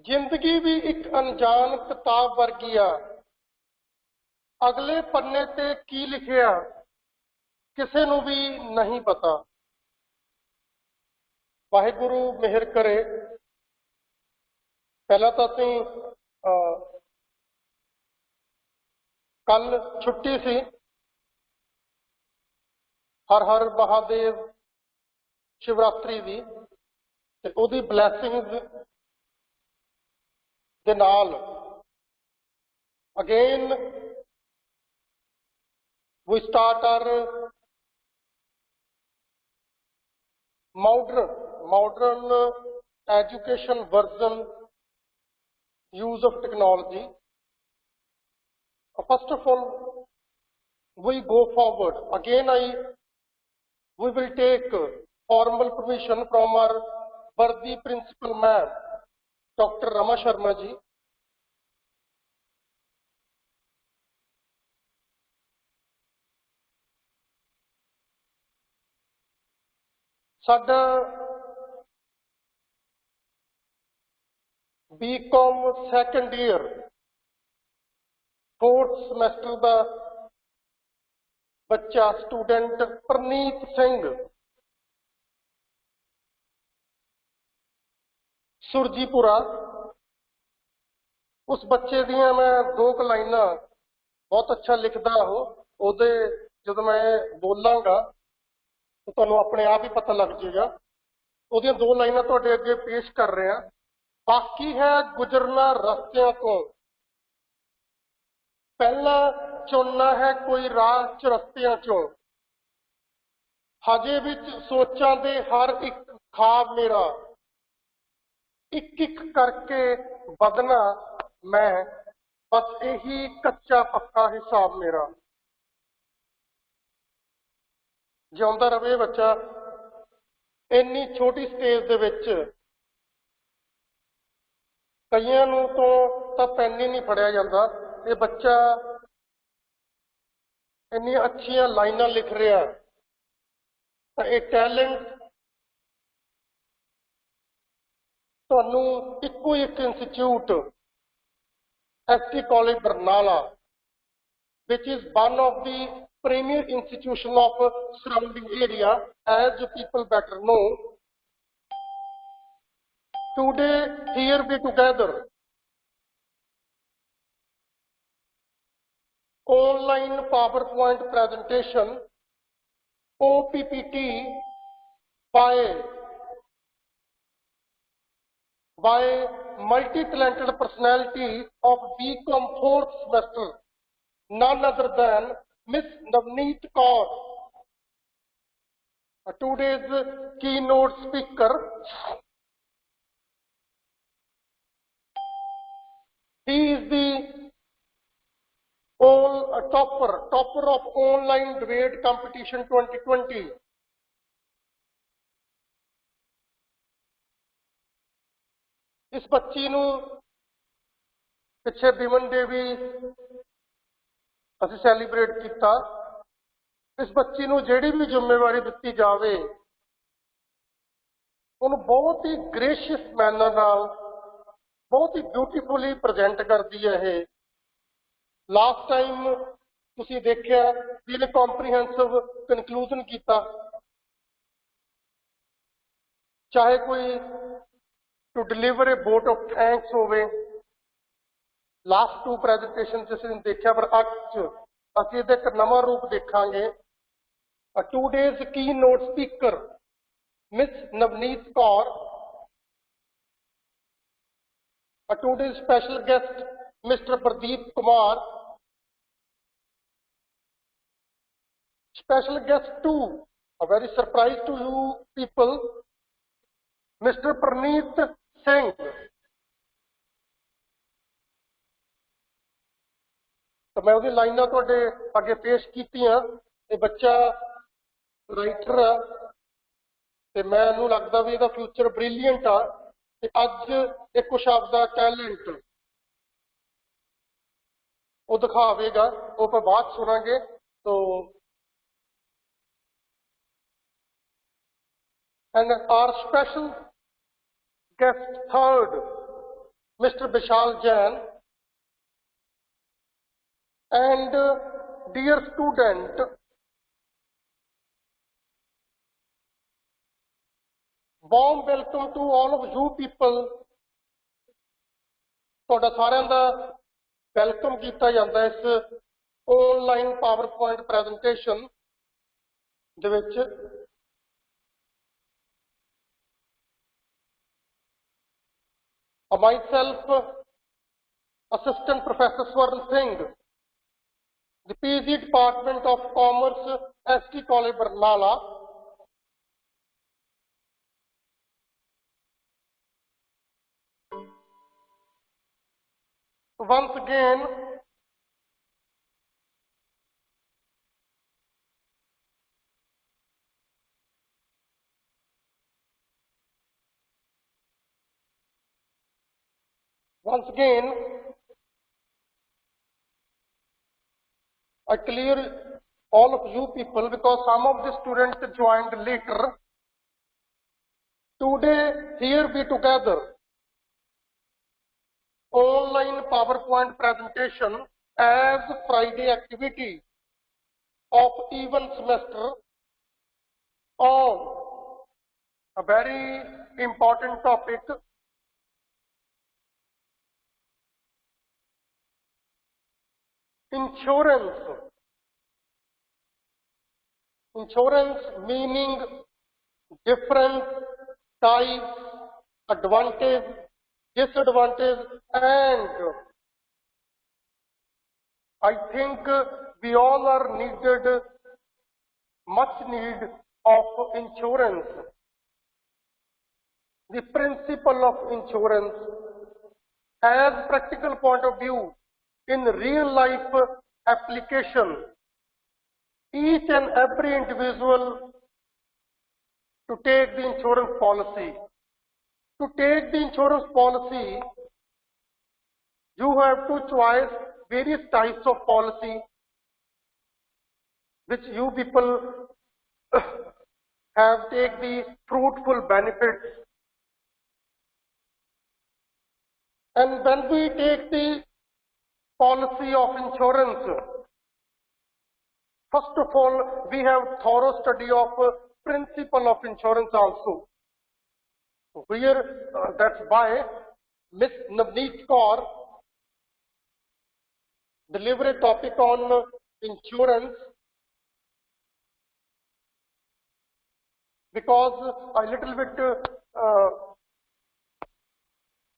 जिंदगी भी एक अनजान किताब वर्गी आ। अगले पन्ने ते की लिखिया किसी नूं भी नहीं पता। वाहिगुरू मेहर करे। पहला तो असीं कल छुट्टी सी। हर हर महादेव शिवरात्रि दी ते उहदी ब्लैसिंग्स दे नाल again we start our modern education version use of technology. First of all, we go forward. Again, we will take formal permission from our worthy principal ma'am, Dr. Rama Sharma ji. साडा BCom second year, fourth semester का बच्चा student Preneet Singh सुरजीपुरा। उस बच्चे दियां मैं दो लाइना बहुत अच्छा लिखदा हो ओदे जब मैं बोलांगा तो तुहानूं अपने आप ही पता लग जाएगा। ओदियां दो लाइना तुहाडे अगे पेश कर रहे हैं। बाकी है गुजरना रस्तियां तो, पहला चुनना है कोई राह चुरस्तियां चों। हजे विच सोचां दे हर एक खाब मेरा, एक एक करके बदना मैं, बस यही कच्चा पक्का हिसाब मेरा। जिउंदा रवे बच्चा। इन्नी छोटी स्टेज दे विच कईयां नूं तो पेन ही नहीं फड़िया जांदा। ये बच्चा इन्नी अच्छियां लाइनां लिख रहा है। ये टैलेंट तुहानूं इक्को एक institute ST College Barnala, which is one of the premier institution of surrounding area, as people better know. Today here we together online PowerPoint presentation OPPT by multi-talented personality of BCom fourth semester, none other than Miss Navneet Kaur, today's keynote speaker. He is the topper of online debate competition 2020. इस बच्ची नूं पिछे women day भी असीं celebrate किया। इस बच्ची नूं जिहड़ी भी जिम्मेवारी दित्ती जावे उन्होंने बहुत ही ग्रेशियस मैनर नाल बहुत ही ब्यूटीफुली प्रजेंट करती है। ये लास्ट टाइम तुसीं देखिया इहने कॉम्प्रीहेंसिव कनक्लूजन किया, चाहे कोई to deliver a vote of thanks होवे। लास्ट टू प्रेजेंटेशन जिस देखा, पर अज असीं इहदा एक नवां रूप देखांगे। Today's keynote speaker miss Navneet Kaur, today's special guest Mr. Pradeep Kumar, special guest 2, a very surprise to you people, Mr. Praneet Singh. तो मैं उसकी लाइना तुहाडे अगे पेश कीतियां। ये बच्चा राइटर आ ते मैनूं लगदा भी इहदा फ्यूचर ब्रिलियंट आ। ते अज एक कुछ आपदा टैलेंट वो दिखावेगा, वो ਆਪਾਂ बात सुनांगे। तो and our special guest third Mr. Vishal Jain, and dear student, warm welcome to all of you people. ਤੁਹਾਡਾ ਸਾਰਿਆਂ ਦਾ ਵੈਲਕਮ ਕੀਤਾ ਜਾਂਦਾ ਇਸ ਆਨਲਾਈਨ ਪਾਵਰਪੁਆਇੰਟ ਪ੍ਰੈਜੈਂਟੇਸ਼ਨ ਦੇ ਵਿੱਚ। Myself, Assistant Professor Swarn Singh, the PG Department of Commerce, ST College Barnala. Once again, I clear all of you people because some of the students joined later. Today, here we together, online PowerPoint presentation as Friday activity of even semester on a very important topic, insurance. Insurance meaning different types, advantage, disadvantage, and I think we all are needed, much need of insurance. The principle of insurance as practical point of view in real life application, each and every individual to take the insurance policy. To take the insurance policy, you have to choose various types of policy which you people have take the fruitful benefits. And when we take the policy of insurance, first of all, we have thorough study of principle of insurance also. Here, that's why Miss Navneet Kaur deliver a topic on insurance, because I little bit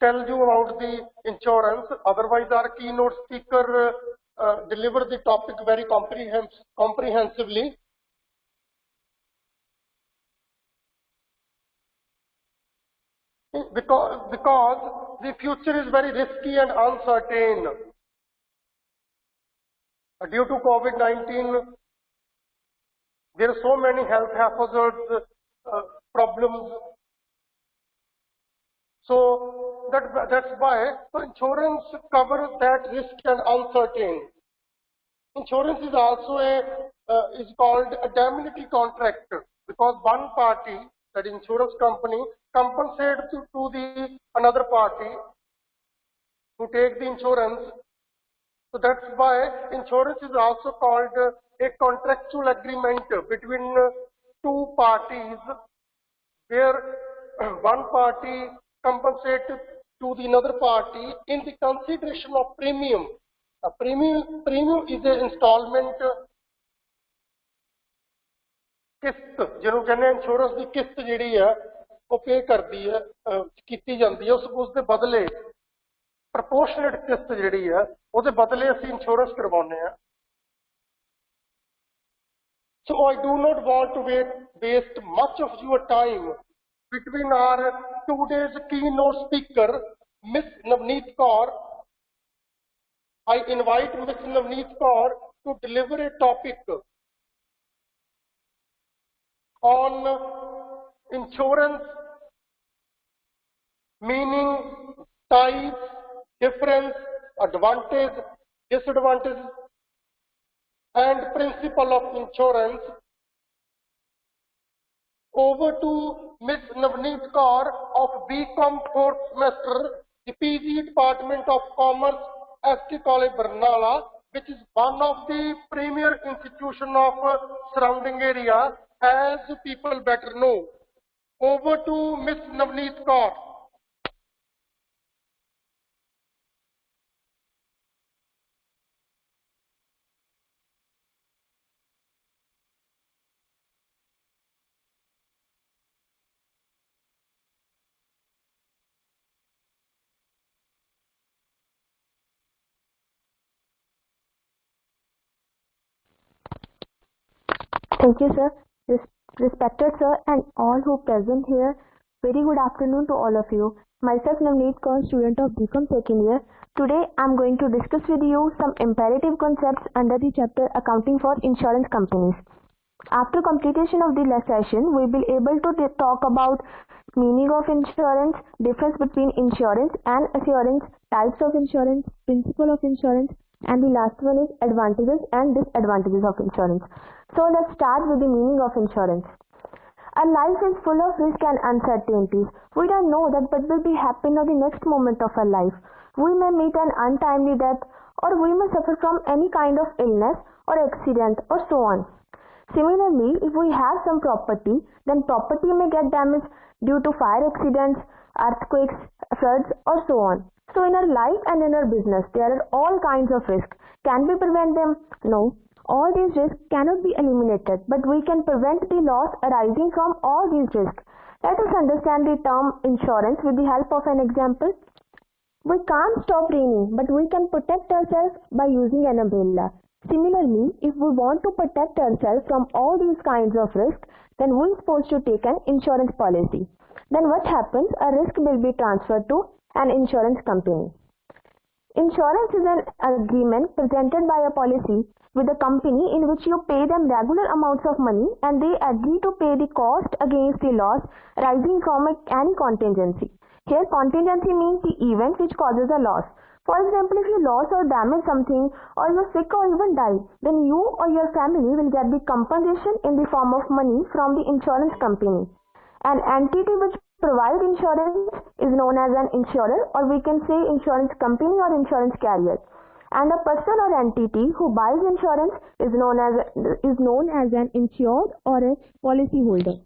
tell you about the insurance. Otherwise, our keynote speaker deliver the topic very comprehensively. Because the future is very risky and uncertain. Due to COVID-19, there are so many health hazards, problems. So that's why insurance covers that risk and uncertain. Insurance is also is called a indemnity contract, because one party, that insurance company, compensates to the another party to take the insurance. So that's why insurance is also called a contractual agreement between two parties, where one party compensates to the another party in the consideration of premium. A premium is an installment किस्त, ਜਿਹਨੂੰ ਕਹਿੰਦੇ insurance ਦੀ ਕਿਸ਼ਤ ਜਿਹੜੀ ਹੈ ਉਹ ਪੇ ਕਰਦੀ ਹੈ, ਕੀਤੀ ਜਾਂਦੀ ਹੈ, ਉਸ ਦੇ ਬਦਲੇ ਪ੍ਰਪੋਰਸ਼ਨੇਟ ਕਿਸ਼ਤ ਜਿਹੜੀ ਹੈ ਉਹਦੇ ਬਦਲੇ ਅਸੀਂ ਇੰਸ਼ੋਰੈਂਸ ਕਰਵਾਉਂਦੇ ਆ। So I do not want to waste much of your time between our today's keynote speaker, Miss Navneet Kaur. I invite Miss Navneet Kaur to deliver a topic on insurance, meaning, types, difference, advantage, disadvantage, and principle of insurance. Over to Ms. Navneet Kaur of BCom 4th semester, The PG Department of Commerce, ST College Barnala, which is one of the premier institution of surrounding area, as people better know. Over to Miss Navneet Kaur. Thank you, sir. Respected sir and all who present here, very good afternoon to all of you. Myself Navneet Kaur, student of BCom second year. Today I am going to discuss with you some imperative concepts under the chapter Accounting for Insurance Companies. After completion of the session, we will be able to talk about meaning of insurance, difference between insurance and assurance, types of insurance, principle of insurance, and the last one is advantages and disadvantages of insurance. So let's start with the meaning of insurance. Our life is full of risk and uncertainties. We don't know that what will be happen at the next moment of our life. We may meet an untimely death, or we may suffer from any kind of illness or accident or so on. Similarly, if we have some property, then property may get damaged due to fire accidents, earthquakes, floods, or so on. So in our life and in our business, there are all kinds of risks. Can we prevent them? No. All these risks cannot be eliminated, but we can prevent the loss arising from all these risks. Let us understand the term insurance with the help of an example. We can't stop raining, but we can protect ourselves by using an umbrella. Similarly, if we want to protect ourselves from all these kinds of risks, then we're supposed to take an insurance policy. Then what happens? A risk will be transferred to an insurance company. Insurance is an agreement presented by a policy with a company in which you pay them regular amounts of money and they agree to pay the cost against the loss arising from any contingency. Here contingency means the event which causes a loss. For example, if you lose or damage something, or you're sick or even die, then you or your family will get the compensation in the form of money from the insurance company. An entity which provides insurance is known as an insurer, or we can say insurance company or insurance carrier. And a person or entity who buys insurance is known as an insured or a policyholder.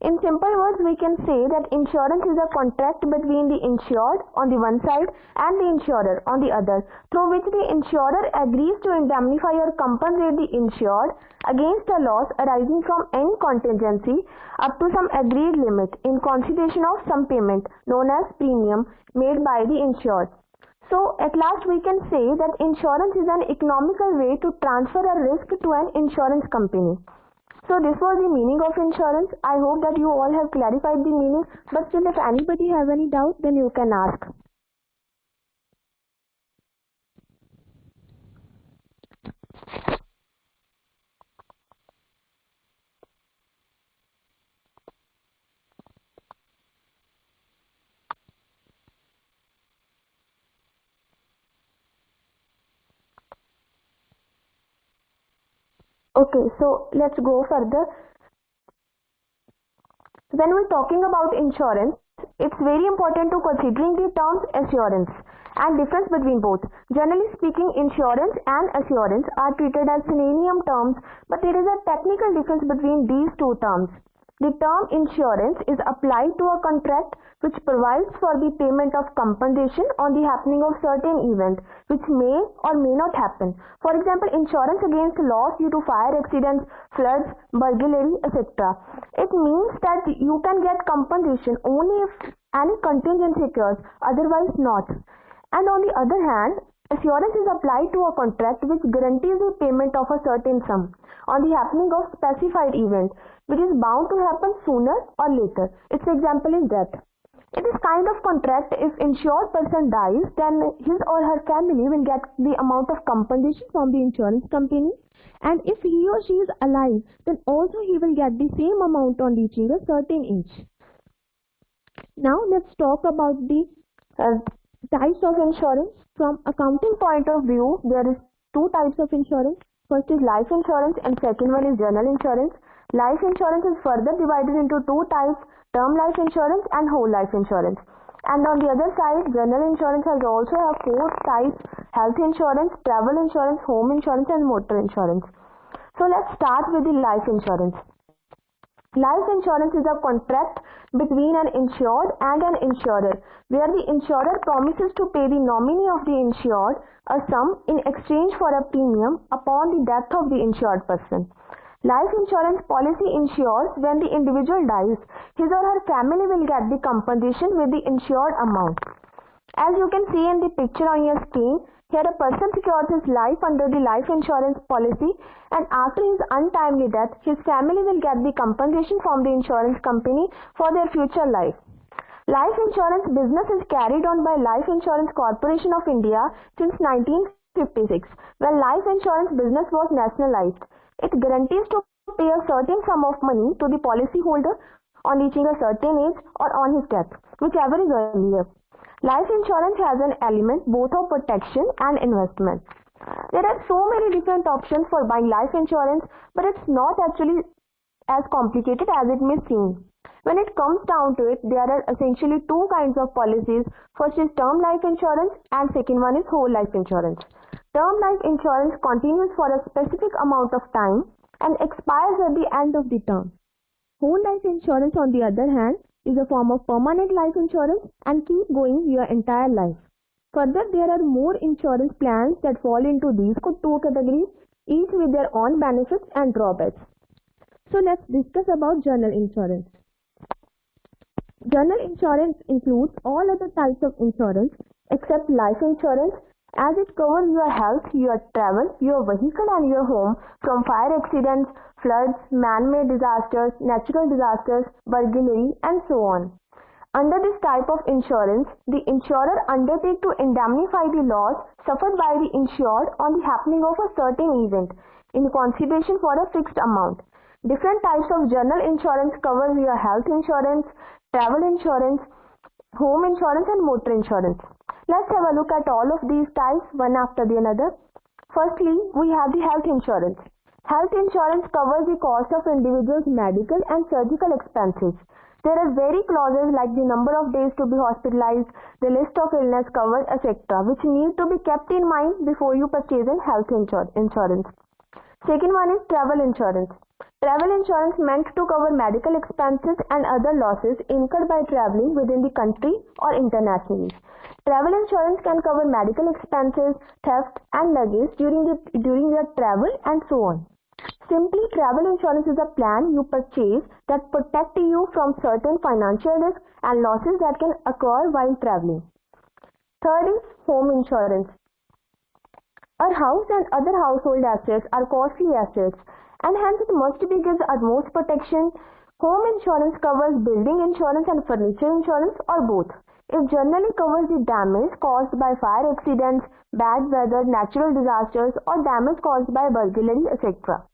In simple words, we can say that insurance is a contract between the insured on the one side and the insurer on the other, through which the insurer agrees to indemnify or compensate the insured against a loss arising from any contingency up to some agreed limit in consideration of some payment known as premium made by the insured. So at last we can say that insurance is an economical way to transfer a risk to an insurance company. So this was the meaning of insurance. I hope that you all have clarified the meaning, but still if anybody has any doubt, then you can ask. Okay, so let's go further. When we're talking about insurance, it's very important to considering the terms assurance and difference between both. Generally speaking, insurance and assurance are treated as synonym terms, but there is a technical difference between these two terms. The term insurance is applied to a contract which provides for the payment of compensation on the happening of certain event which may or may not happen. For example, insurance against loss due to fire accidents, floods, burglary, etc. It means that you can get compensation only if any contingency occurs, otherwise not. And on the other hand, assurance is applied to a contract which guarantees the payment of a certain sum on the happening of specified event which is bound to happen sooner or later. Its example is death. In this kind of contract, if insured person dies, then his or her family will get the amount of compensation from the insurance company, and if he or she is alive, then also he will get the same amount on reaching a certain age. Now let's talk about the types of insurance. From accounting point of view, there is two types of insurance. First is life insurance and second one is general insurance. Life insurance is further divided into two types, term life insurance and whole life insurance. And on the other side, general insurance has also have four types: health insurance, travel insurance, home insurance, and motor insurance. So let's start with the life insurance. Life insurance is a contract between an insured and an insurer, where the insurer promises to pay the nominee of the insured a sum in exchange for a premium upon the death of the insured person. Life insurance policy ensures when the individual dies, his or her family will get the compensation with the insured amount. As you can see in the picture on your screen, here a person secures his life under the life insurance policy, and after his untimely death, his family will get the compensation from the insurance company for their future life. Life insurance business is carried on by Life Insurance Corporation of India since 1956, when life insurance business was nationalized. It guarantees to pay a certain sum of money to the policyholder on reaching a certain age or on his death, whichever is earlier. Life insurance has an element both of protection and investment. There are so many different options for buying life insurance, but it's not actually as complicated as it may seem. When it comes down to it, there are essentially two kinds of policies. First is term life insurance and second one is whole life insurance. Term life insurance continues for a specific amount of time and expires at the end of the term. Whole life insurance, on the other hand, is a form of permanent life insurance and keep going your entire life. Further, there are more insurance plans that fall into these two categories, each with their own benefits and drawbacks. So let's discuss about general insurance. General insurance includes all other types of insurance except life insurance, as it covers your health, your travel, your vehicle and your home from fire accidents, floods, man-made disasters, natural disasters, burglary and so on. Under this type of insurance, the insurer undertakes to indemnify the loss suffered by the insured on the happening of a certain event in consideration for a fixed amount. Different types of general insurance cover your health insurance, travel insurance, home insurance and motor insurance. Let's have a look at all of these types one after the another. Firstly, we have the health insurance. Health insurance covers the cost of individuals' medical and surgical expenses. There are various clauses like the number of days to be hospitalized, the list of illness covered, etc., which need to be kept in mind before you purchase a health insurance. Second one is travel insurance. Travel insurance meant to cover medical expenses and other losses incurred by traveling within the country or internationally. Travel insurance can cover medical expenses, theft and luggage during your travel and so on. Simply, travel insurance is a plan you purchase that protects you from certain financial risks and losses that can occur while traveling. Third is home insurance. Our house and other household assets are costly assets, and hence it must be given utmost protection. Home insurance covers building insurance and furniture insurance or both. It generally covers the damage caused by fire accidents, bad weather, natural disasters or damage caused by burglary, etc.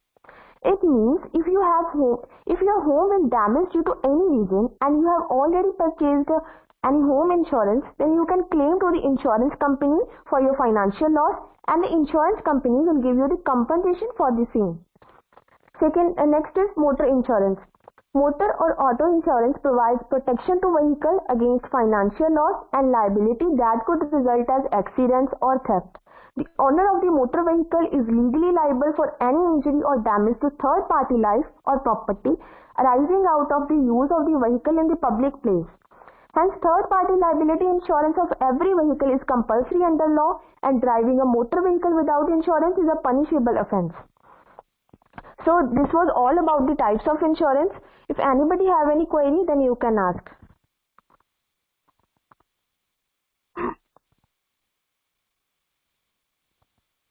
It means if your home is damaged due to any reason and you have already purchased any home insurance, then you can claim to the insurance company for your financial loss and the insurance company will give you the compensation for the same. Next is motor insurance. Motor or auto insurance provides protection to vehicle against financial loss and liability that could result as accidents or theft. The owner of the motor vehicle is legally liable for any injury or damage to third-party life or property arising out of the use of the vehicle in the public place. Hence, third-party liability insurance of every vehicle is compulsory under law, and driving a motor vehicle without insurance is a punishable offence. So, this was all about the types of insurance. If anybody have any query, then you can ask.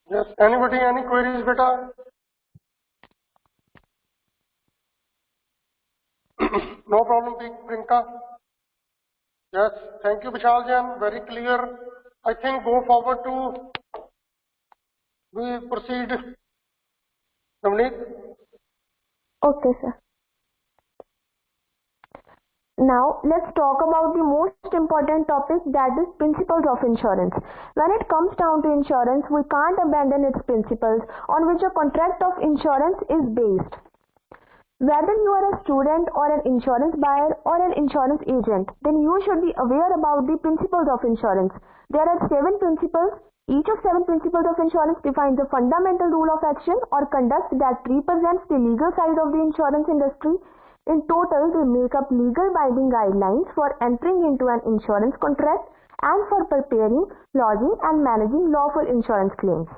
Yes, anybody, any queries, beta? No problem, Prinka. Yes, thank you, Vishal Jain. Very clear. I think go forward to we proceed. Navneet? Okay, sir. Now, let's talk about the most important topic, that is principles of insurance. When it comes down to insurance, we can't abandon its principles on which a contract of insurance is based. Whether you are a student or an insurance buyer or an insurance agent, then you should be aware about the principles of insurance. There are 7 principles. Each of 7 principles of insurance defines a fundamental rule of action or conduct that represents the legal side of the insurance industry. In total, they make up legal binding guidelines for entering into an insurance contract and for preparing, lodging and managing lawful insurance claims.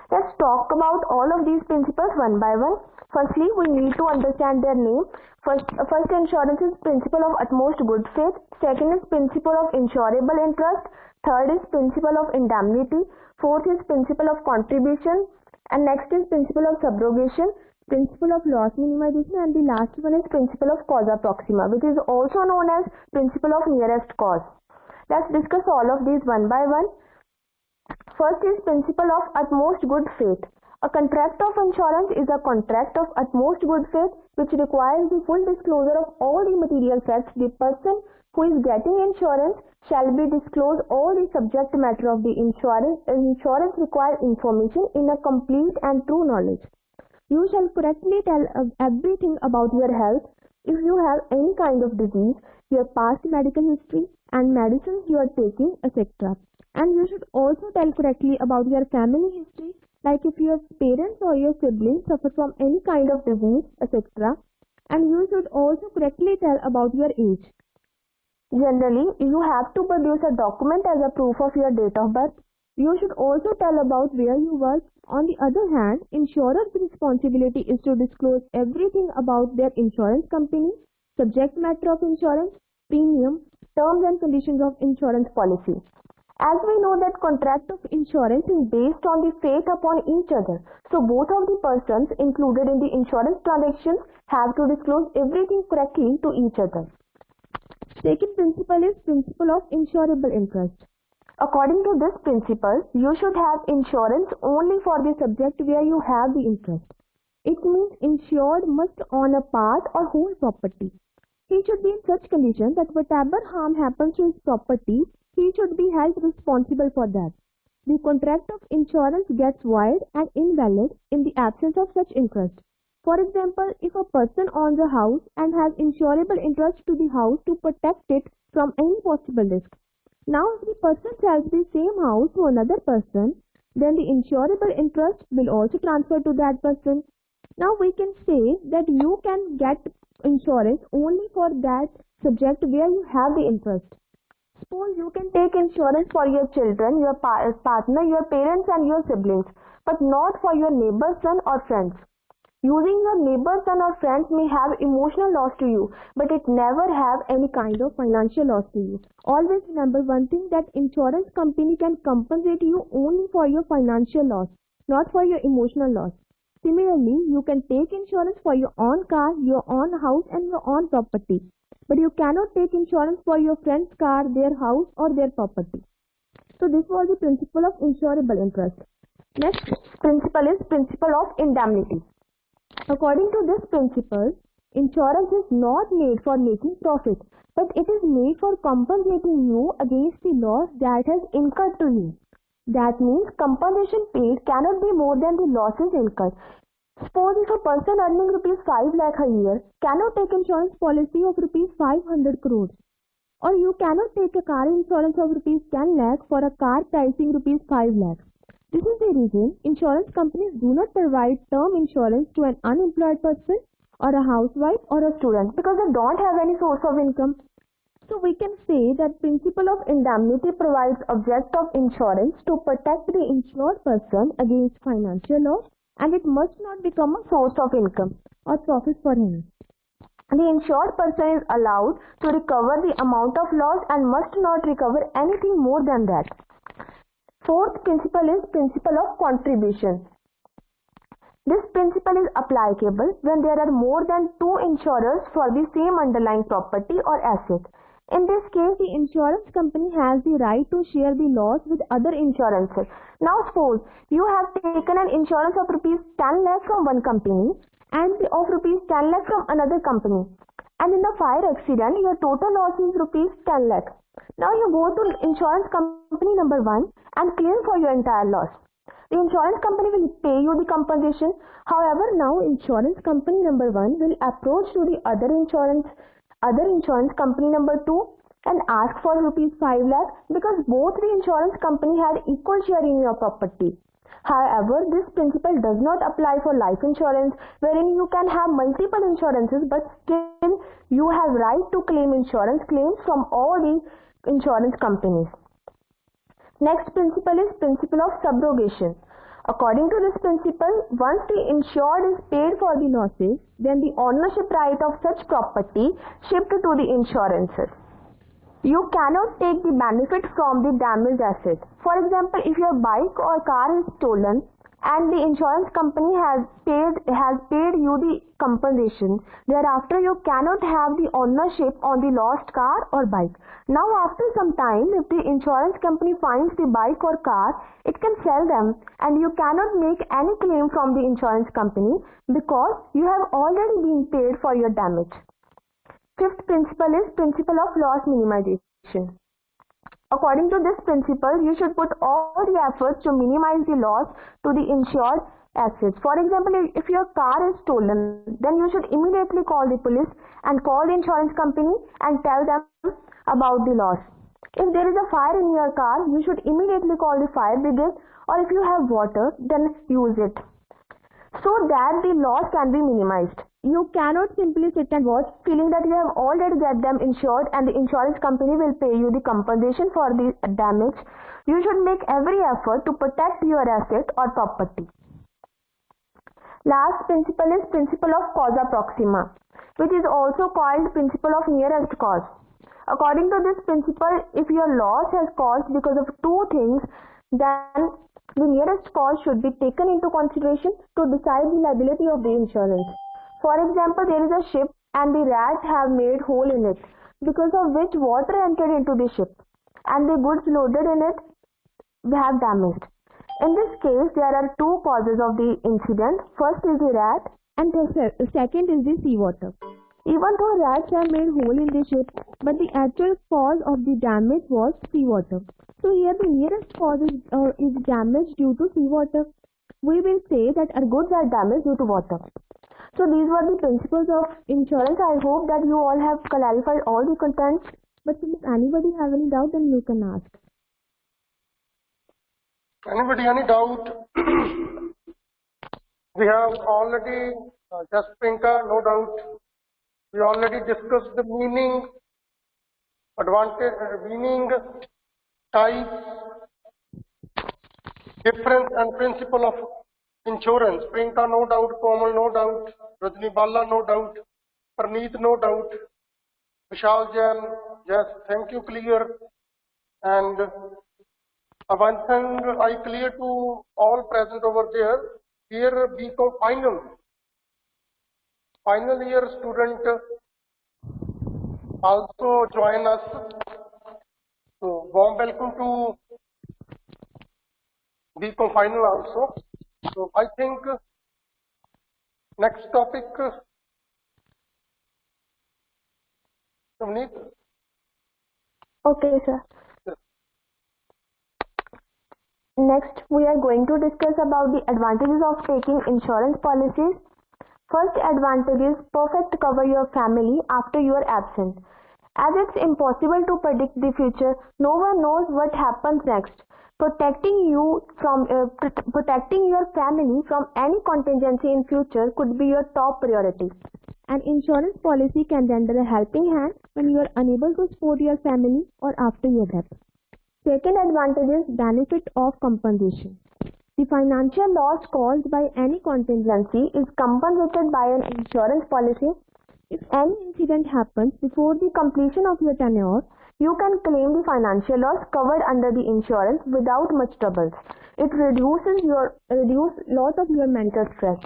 Let's talk about all of these principles one by one. Firstly, we need to understand their name. First, insurance is principle of utmost good faith. Second is principle of insurable interest. Third is principle of indemnity. Fourth is principle of contribution. And next is principle of subrogation, principle of loss minimization, and the last one is principle of causa proxima, which is also known as principle of nearest cause. Let's discuss all of these one by one. First is principle of utmost good faith. A contract of insurance is a contract of utmost good faith which requires the full disclosure of all the material facts. The person who is getting insurance shall be disclose all the subject matter of the insurance required information in a complete and true knowledge. You shall correctly tell everything about your health, if you have any kind of disease, your past medical history and medicines you are taking, etc. And you should also tell correctly about your family history, like if your parents or your siblings suffer from any kind of disease, etc. And you should also correctly tell about your age. Generally, you have to produce a document as a proof of your date of birth. You should also tell about where you work. On the other hand, insurer's responsibility is to disclose everything about their insurance company, subject matter of insurance, premium, terms and conditions of insurance policy. As we know that contract of insurance is based on the faith upon each other. So both of the persons included in the insurance transactions have to disclose everything correctly to each other. Second principle is principle of insurable interest. According to this principle, you should have insurance only for the subject where you have the interest. It means insured must own a part or whole property. He should be in such condition that whatever harm happens to his property, he should be held responsible for that. The contract of insurance gets void and invalid in the absence of such interest. For example, if a person owns a house and has insurable interest to the house to protect it from any possible risk. Now, if the person sells the same house to another person, then the insurable interest will also transfer to that person. Now, we can say that you can get insurance only for that subject where you have the interest. Suppose you can take insurance for your children, your partner, your parents and your siblings, but not for your neighbor's son or friends. Using your neighbor's son or friends may have emotional loss to you, but it never have any kind of financial loss to you. Always remember one thing, that insurance company can compensate you only for your financial loss, not for your emotional loss. Similarly, you can take insurance for your own car, your own house and your own property. But you cannot take insurance for your friend's car, their house or their property. So this was the principle of insurable interest. Next principle is principle of indemnity. According to this principle, insurance is not made for making profit, but it is made for compensating you against the loss that has incurred to you. That means compensation paid cannot be more than the losses incurred. Suppose if a person earning rupees 5 lakh a year cannot take insurance policy of rupees 500 crores, or you cannot take a car insurance of rupees 10 lakh for a car pricing rupees 5 lakh. This is the reason insurance companies do not provide term insurance to an unemployed person or a housewife or a student, because they don't have any source of income. So we can say that principle of indemnity provides object of insurance to protect the insured person against financial loss, and it must not become a source of income or profit for him. The insured person is allowed to recover the amount of loss and must not recover anything more than that. Fourth principle is principle of contribution. This principle is applicable when there are more than 2 insurers for the same underlying property or asset. In this case, the insurance company has the right to share the loss with other insurances. Now suppose you have taken an insurance of rupees 10 lakh from one company and of rupees 10 lakh from another company. And in the fire accident, your total loss is rupees 10 lakh. Now you go to insurance company number 1 and claim for your entire loss. the insurance company will pay you the compensation. However, now insurance company number 1 will approach to the other insurance company number 2 and ask for rupees 5 lakh because both the insurance company had equal share in your property. However, this principle does not apply for life insurance, wherein you can have multiple insurances but still you have right to claim insurance claims from all the insurance companies. Next principle is principle of subrogation. According to this principle, once the insured is paid for the losses, then the ownership right of such property shifted to the insurances. You cannot take the benefit from the damaged asset. For example, if your bike or car is stolen and the insurance company has paid you the compensation, thereafter you cannot have the ownership on the lost car or bike. Now after some time, if the insurance company finds the bike or car, it can sell them and you cannot make any claim from the insurance company because you have already been paid for your damage. Fifth principle is principle of loss minimization. According to this principle, you should put all the efforts to minimize the loss to the insured assets. For example, if your car is stolen, then you should immediately call the police and call the insurance company and tell them about the loss. If there is a fire in your car, you should immediately call the fire brigade, or if you have water, then use it, so that the loss can be minimized. You cannot simply sit and watch feeling that you have already got them insured and the insurance company will pay you the compensation for the damage. You should make every effort to protect your asset or property. Last principle is principle of causa proxima, which is also called principle of nearest cause. According to this principle, if your loss has caused because of two things, then the nearest cause should be taken into consideration to decide the liability of the insurance. For example, there is a ship and the rats have made hole in it, because of which water entered into the ship and the goods loaded in it have damaged. In this case, there are two causes of the incident. First is the rat and the second is the seawater. Even though rats have made hole in the ship, but the actual cause of the damage was seawater. So here the nearest cause is damage due to seawater. We will say that our goods are damaged due to water. So these were the principles of insurance. I hope that you all have clarified all the contents. But if anybody have any doubt, then you can ask. Anybody, any doubt? We have already, just Pinka, no doubt. We already discussed the meaning, types, difference and principle of insurance. Prinka, no doubt. Komal, no doubt. Rajni Bala, no doubt. Praneet, no doubt. Vishal Jain, yes, thank you, clear. And one thing I clear to all present over there, here BCom final year student also join us. So warm welcome to BCom final also. So I think next topic, Navneet. Okay, sir. Yes. Next, we are going to discuss about the advantages of taking insurance policies. First advantage is perfect cover your family after you are absent. As it's impossible to predict the future, no one knows what happens next. Protecting your family from any contingency in future could be your top priority. An insurance policy can render a helping hand when you are unable to support your family or after your death. Second advantage is benefit of compensation. The financial loss caused by any contingency is compensated by an insurance policy. If any incident happens before the completion of your tenure, you can claim the financial loss covered under the insurance without much trouble. It reduces loss of your mental stress.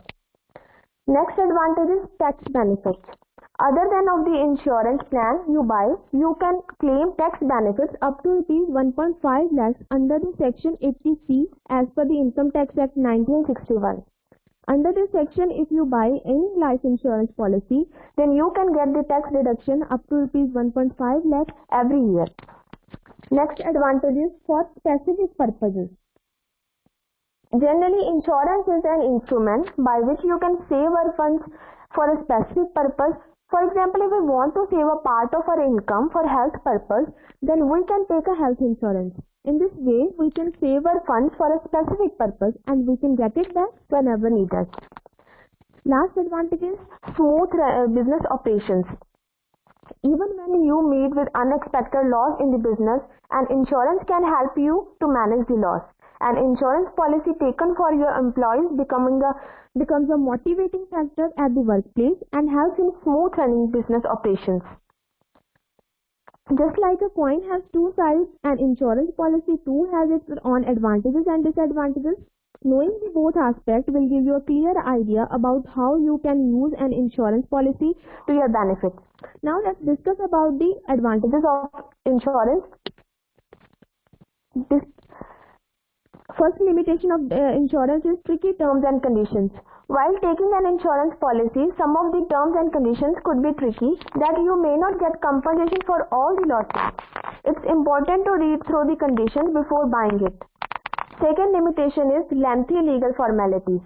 Next advantage is tax benefits. Other than of the insurance plan you buy, you can claim tax benefits up to rupees 1.5 lakhs under the Section 80C as per the Income Tax Act 1961. Under this section, if you buy any life insurance policy, then you can get the tax deduction up to rupees 1.5 lakhs every year. Next advantage is for specific purposes. Generally, insurance is an instrument by which you can save our funds for a specific purpose. For example, if we want to save a part of our income for health purpose, then we can take a health insurance. In this way, we can save our funds for a specific purpose and we can get it back whenever needed. Last advantage is smooth business operations. Even when you meet with unexpected loss in the business, an insurance can help you to manage the loss. An insurance policy taken for your employees becomes a motivating factor at the workplace and helps in smooth running business operations. Just like a coin has two sides, an insurance policy too has its own advantages and disadvantages. Knowing the both aspects will give you a clear idea about how you can use an insurance policy to your benefit. Now let's discuss about the advantages of insurance. This first limitation of insurance is tricky terms and conditions. While taking an insurance policy, some of the terms and conditions could be tricky that you may not get compensation for all the losses. It's important to read through the conditions before buying it. Second limitation is lengthy legal formalities.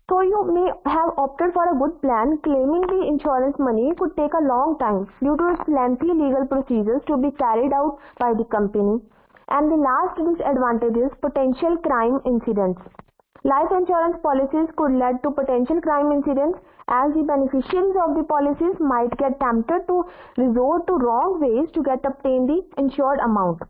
So you may have opted for a good plan, claiming the insurance money could take a long time due to its lengthy legal procedures to be carried out by the company. And the last disadvantage is potential crime incidents. Life insurance policies could lead to potential crime incidents as the beneficiaries of the policies might get tempted to resort to wrong ways to get obtain the insured amount.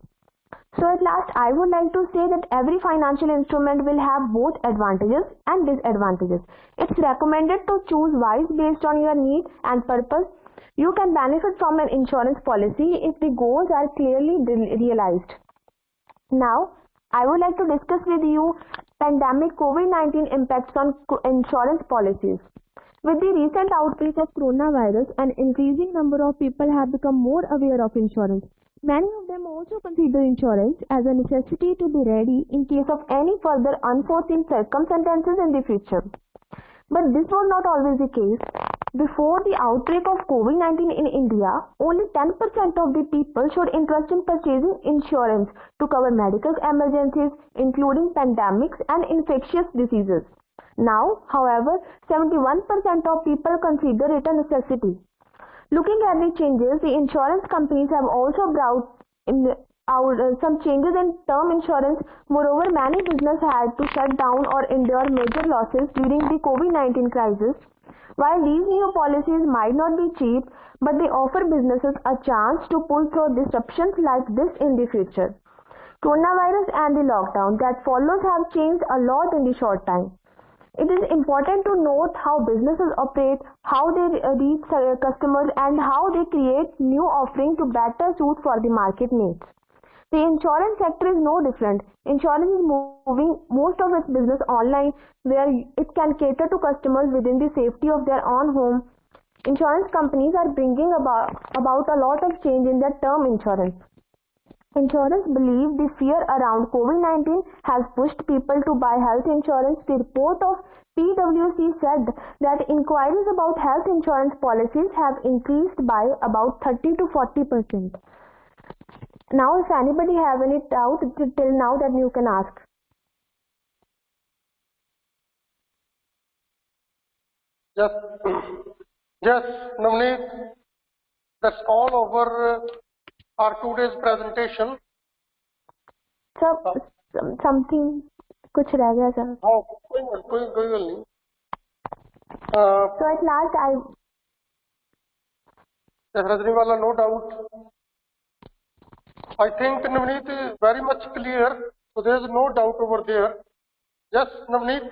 So at last, I would like to say that every financial instrument will have both advantages and disadvantages. It's recommended to choose wise based on your need and purpose. You can benefit from an insurance policy if the goals are clearly realized. Now, I would like to discuss with you pandemic COVID-19 impacts on insurance policies. With the recent outbreak of coronavirus, an increasing number of people have become more aware of insurance. Many of them also consider insurance as a necessity to be ready in case of any further unforeseen circumstances in the future. But this was not always the case. Before the outbreak of COVID-19 in India, only 10% of the people showed interest in purchasing insurance to cover medical emergencies, including pandemics and infectious diseases. Now, however, 71% of people consider it a necessity. Looking at the changes, the insurance companies have also brought in some changes in term insurance. Moreover, many businesses had to shut down or endure major losses during the COVID-19 crisis. While these new policies might not be cheap, but they offer businesses a chance to pull through disruptions like this in the future. Coronavirus and the lockdown that follows have changed a lot in the short time. It is important to note how businesses operate, how they reach customers, and how they create new offerings to better suit for the market needs. The insurance sector is no different. Insurance is moving most of its business online, where it can cater to customers within the safety of their own home. Insurance companies are bringing about a lot of change in their term insurance. Insurers believe the fear around COVID-19 has pushed people to buy health insurance. The report of PwC said that inquiries about health insurance policies have increased by about 30 to 40%. Now, if anybody have any doubt till now, that you can ask. Yes, Navneet, that's all over our today's presentation. Sir, something कुछ रह गया sir. हाँ, कोई गल नहीं. So at last Rajniwala, no doubt. I think Navneet is very much clear, so there is no doubt over there. Yes, Navneet.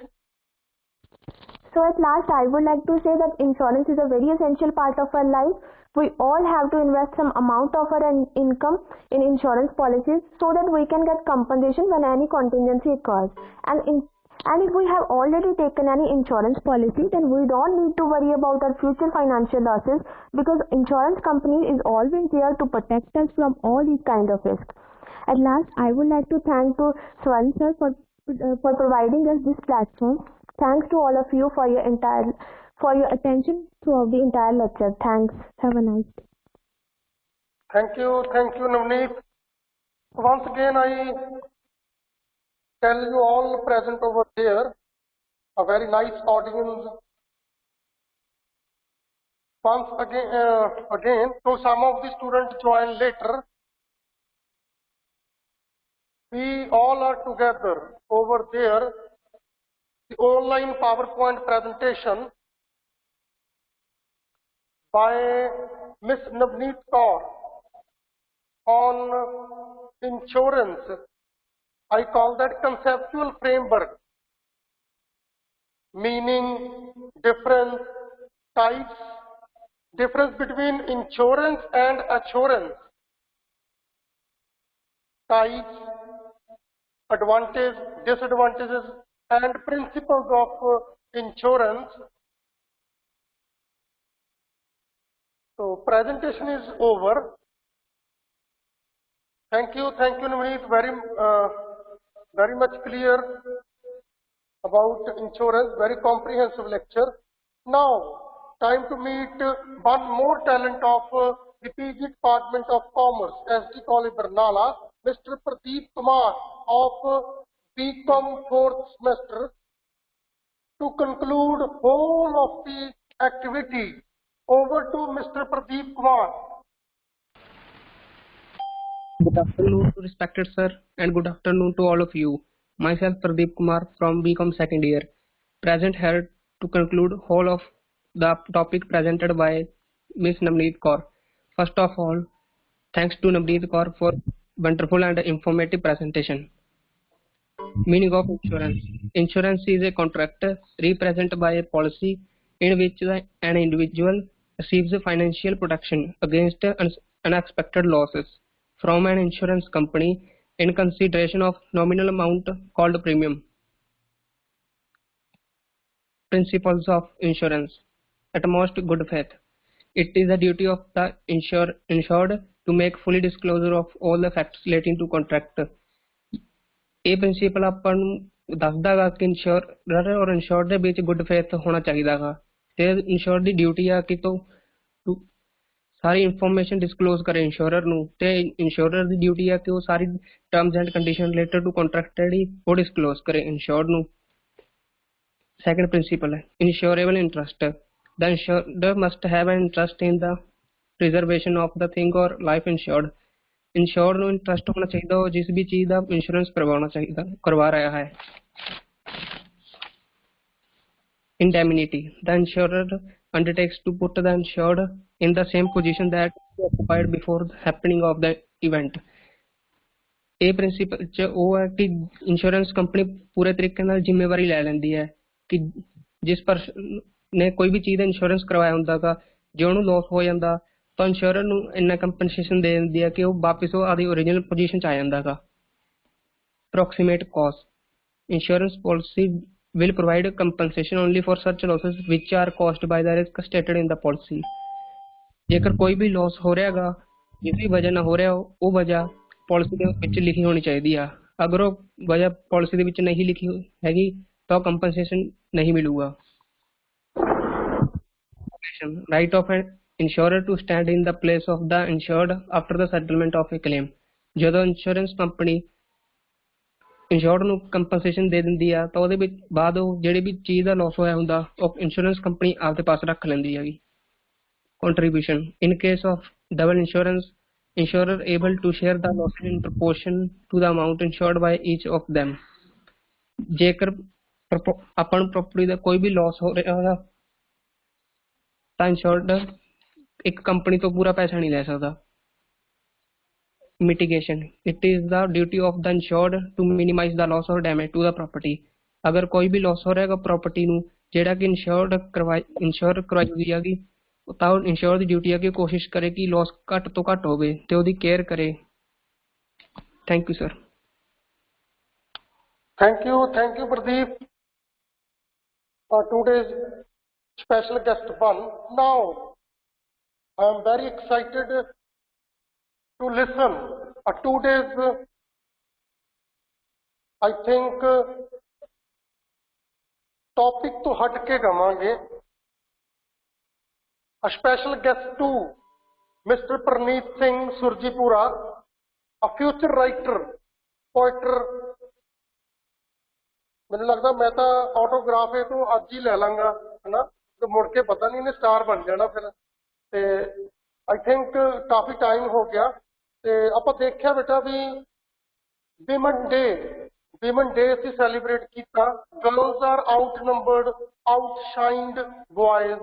So at last, I would like to say that insurance is a very essential part of our life. We all have to invest some amount of our income in insurance policies so that we can get compensation when any contingency occurs. And if we have already taken any insurance policy, then we don't need to worry about our future financial losses, because insurance company is always there to protect us from all these kind of risks. At last, I would like to thank to Swan sir for providing us this platform. Thanks to all of you for your attention throughout the entire lecture. Thanks. Have a nice day. Thank you, Navneet. Once again, tell you all present over there, a very nice audience. Once again, so some of the students join later. We all are together over there. The online PowerPoint presentation by Miss Navneet Kaur on insurance. I call that conceptual framework, meaning different types, difference between insurance and assurance, types, advantages, disadvantages, and principles of insurance. So presentation is over. Thank you, Navneet. Very much clear about insurance. Very comprehensive lecture. Now, time to meet one more talent of the PG Department of Commerce, SD College Barnala, Mr. Pradeep Kumar of BCom 4th semester, to conclude whole of the activity. Over to Mr. Pradeep Kumar. Good afternoon, respected sir, and good afternoon to all of you. Myself Pradeep Kumar from BCom second year, present here to conclude whole of the topic presented by Miss Navneet Kaur. First of all, thanks to Navneet Kaur for wonderful and informative presentation. Meaning of insurance. Insurance is a contract represented by a policy in which an individual receives financial protection against unexpected losses from an insurance company in consideration of nominal amount called premium. Principles of insurance. At most good faith. It is the duty of the insured to make fully disclosure of all the facts relating to contract. ਇਹ principal ਆਪਾਂ ਨੂੰ ਦੱਸਦਾ ਗਾ ਕਿ ਇੰਸ਼ੋਰਰ ਔਰ insured ਦੇ ਵਿੱਚ good faith ਹੋਣਾ ਚਾਹੀਦਾ ਗਾ ਤੇ ਇੰਸ਼ੋਰ ਦੀ ਡਿਊਟੀ ਆ ਕਿ ਤੋਂ ਸਾਰੀ ਇਨਫੋਰਮੇਸ਼ਨ ਡਿਸਕਲੋਜ਼ ਕਰੇ ਇੰਸ਼ੋਰਰ ਨੂੰ ਤੇ ਇੰਸ਼ੋਰਰ ਦੀ ਡਿਊਟੀ ਆ ਕਿ ਉਹ ਸਾਰੀ terms and condition related to contract ਜਿਹੜੀ ਉਹ ਡਿਸਕਲੋਜ਼ ਕਰੇ ਇੰਸ਼ੋਰਡ ਨੂੰ। ਸੈਕੰਡ ਪ੍ਰਿੰਸੀਪਲ ਹੈ insurable interest. The insurer must have an interest in the preservation of the thing or life insured. Insure ਨੂੰ इंटरेस्ट होना चाहिए हो जिस भी चीज का इंश्योरेंस करवा रहा है। Indemnity. The insurer undertakes to put the insured in the same position that occupied before the happening of the event। ਇਹ ਪ੍ਰਿੰਸੀਪਲ ਚ ਉਹ ਹੈ ਕਿ ਇੰਸ਼ੋਰੈਂਸ ਕੰਪਨੀ ਪੂਰੇ ਤਰੀਕੇ ਨਾਲ ਜ਼ਿੰਮੇਵਾਰੀ ਲੈ ਲੈਂਦੀ ਹੈ ਕਿ ਜਿਸ ਪਰਸਨ ਨੇ ਕੋਈ ਵੀ ਚੀਜ਼ ਦਾ ਇੰਸ਼ੋਰੈਂਸ ਕਰਵਾਇਆ ਹੁੰਦਾ ਗਾ ਜੇ ਉਹਨੂੰ ਲੋਸ ਹੋ ਜਾਂਦਾ ਤਾਂ ਇੰਸ਼ੋਰਰ ਨੂੰ ਇੰਨਾ ਕੰਪਨਸੇਸ਼ਨ ਦੇ ਦਿੰਦੀ ਹੈ ਕਿ ਉਹ ਵਾਪਿਸ ਉਹ ਆਦੀ ਓਰੀਜਨਲ ਪੋਜੀਸ਼ਨ 'ਚ ਆ ਜਾਂਦਾ ਗਾ। Approximate cost. Insurance policy will provide compensation only for such losses which are caused by the risk stated in the policy। ਜੇਕਰ ਕੋਈ ਵੀ ਲੋਸ ਹੋ ਰਿਹਾ ਗਾ ਜਿਸ ਵੀ ਵਜ੍ਹਾ ਨਾਲ ਹੋ ਰਿਹਾ ਉਹ ਵਜ੍ਹਾ ਪਾਲਿਸੀ ਦੇ ਵਿੱਚ ਲਿਖੀ ਹੋਣੀ ਚਾਹੀਦੀ ਆ। ਅਗਰ ਉਹ ਵਜ੍ਹਾ ਪਾਲਿਸੀ ਦੇ ਵਿੱਚ ਨਹੀਂ ਲਿਖੀ ਹੈਗੀ ਤਾਂ ਕੰਪਨਸੇਸ਼ਨ ਨਹੀਂ ਮਿਲੂਗਾ। Right of N insurer to stand in the place of the insured after the settlement of a claim। ਜਦੋਂ ਇੰਸ਼ੋਰੈਂਸ ਕੰਪਨੀ ਇੰਸ਼ੋਰਡ ਨੂੰ ਕੰਪਨਸੇਸ਼ਨ ਦੇ ਦਿੰਦੀ ਆ ਤਾਂ ਉਹਦੇ ਵਿੱਚ ਬਾਅਦ ਉਹ ਜਿਹੜੀ ਵੀ ਚੀਜ਼ ਦਾ ਲਾਸ ਹੋਇਆ ਹੁੰਦਾ ਉਹ ਇੰਸ਼ੋਰੈਂਸ ਕੰਪਨੀ ਆਪਦੇ ਪਾਸ ਰੱਖ ਲੈਂਦੀ ਹੈਗੀ। Contribution. In case of double insurance insurer able to share the losses in proportion to the amount insured by each of them। ਜੇਕਰ ਆਪਾਂ ਨੂੰ ਪ੍ਰੋਪਰਟੀ ਦਾ ਕੋਈ ਵੀ ਲਾਸ ਹੋ ਰਿਹਾ ਤਾਂ ਇੰਸ਼ੋਰਡ ਇੱਕ ਕੰਪਨੀ ਤੋਂ ਪੂਰਾ ਪੈਸਾ ਨਹੀਂ ਲੈ ਸਕਦਾ। Mitigation. It is the duty of the insured to minimise the loss or damage to the property. ਅਗਰ ਕੋਈ ਵੀ ਲਾਸ ਹੋ ਰਿਹਾ ਹੈਗਾ ਪ੍ਰੋਪਰਟੀ ਨੂੰ ਜਿਹੜਾ ਕਿ ਇੰਸ਼ੋਰ ਕਰਵਾਈ ਹੋਈ ਹੈਗੀ ਤਾਂ ਇੰਸ਼ੋਰ ਦੀ ਡਿਊਟੀ ਹੈ ਕਿ ਕੋਸ਼ਿਸ਼ ਕਰੇ ਕਿ ਲਾਸ ਘੱਟ ਤੋਂ ਘੱਟ ਹੋਵੇ ਤੇ ਉਹਦੀ ਕੇਅਰ ਕਰੇ। Thank you sir. Thank you Pradeep. Today's special guest one. Now I am very excited to listen today's I think topic to हट के गवांगे। A special guest two, Mr. Praneet Singh Surjipura, a future writer, poet, ਮੈਨੂੰ ਲੱਗਦਾ ਮੈਂ ਤਾਂ autograph ਇਹ ਤੋਂ ਅੱਜ ਹੀ ਲੈ ਲਾਂਗਾ, ਹਨਾ, ਤੇ ਮੁੜ ਕੇ ਪਤਾ ਨਹੀਂ ਇਹਨੇ ਸਟਾਰ ਬਣ ਜਾਣਾ ਫਿਰ। ਤੇ ਆਈ ਥਿੰਕ ਕਾਫੀ ਟਾਈਮ ਹੋ ਗਿਆ ਤੇ ਆਪਾਂ ਦੇਖਿਆ ਬੇਟਾ ਵੀ ਵਿਮਨ ਡੇ ਅਸੀਂ ਸੈਲੀਬ੍ਰੇਟ ਕੀਤਾ। Girls are outnumbered, outshined boys.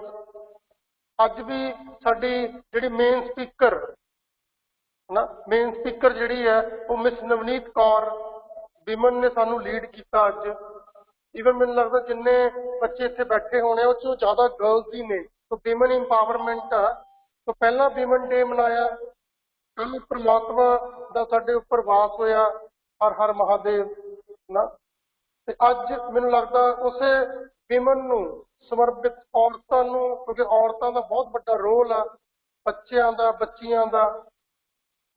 ਅੱਜ ਵੀ ਸਾਡੀ ਜਿਹੜੀ ਮੇਨ ਸਪੀਕਰ ਜਿਹੜੀ ਹੈ ਉਹ ਮਿਸ ਨਵਨੀਤ ਕੌਰ ਵਿਮਨ ਨੇ ਸਾਨੂੰ ਲੀਡ ਕੀਤਾ ਅੱਜ। ਈਵਨ ਮੈਨੂੰ ਲੱਗਦਾ ਜਿੰਨੇ ਬੱਚੇ ਇੱਥੇ ਬੈਠੇ ਹੋਣੇ ਉਹ ਚੋਂ ਜ਼ਿਆਦਾ ਗਰਲਜ਼ ਹੀ ਨੇ। ਸੋ ਵਿਮਨ ਇੰਪਾਵਰਮੈਂਟ ਆ। ਸੋ ਪਹਿਲਾਂ ਵਿਮਨ ਡੇ ਮਨਾਇਆ, ਕੱਲ ਪ੍ਰਮਾਤਮਾ ਦਾ ਸਾਡੇ ਉੱਪਰ ਵਾਸ ਹੋਇਆ, ਹਰ ਹਰ ਮਹਾਦੇਵ ਨਾ। ਤੇ ਅੱਜ ਮੈਨੂੰ ਲੱਗਦਾ ਉਸੇ ਵਿਮਨ ਨੂੰ ਸਮਰਪਿਤ ਔਰਤਾਂ ਨੂੰ, ਕਿਉਂਕਿ ਔਰਤਾਂ ਦਾ ਬਹੁਤ ਵੱਡਾ ਰੋਲ ਆ, ਬੱਚਿਆਂ ਦਾ, ਬੱਚੀਆਂ ਦਾ।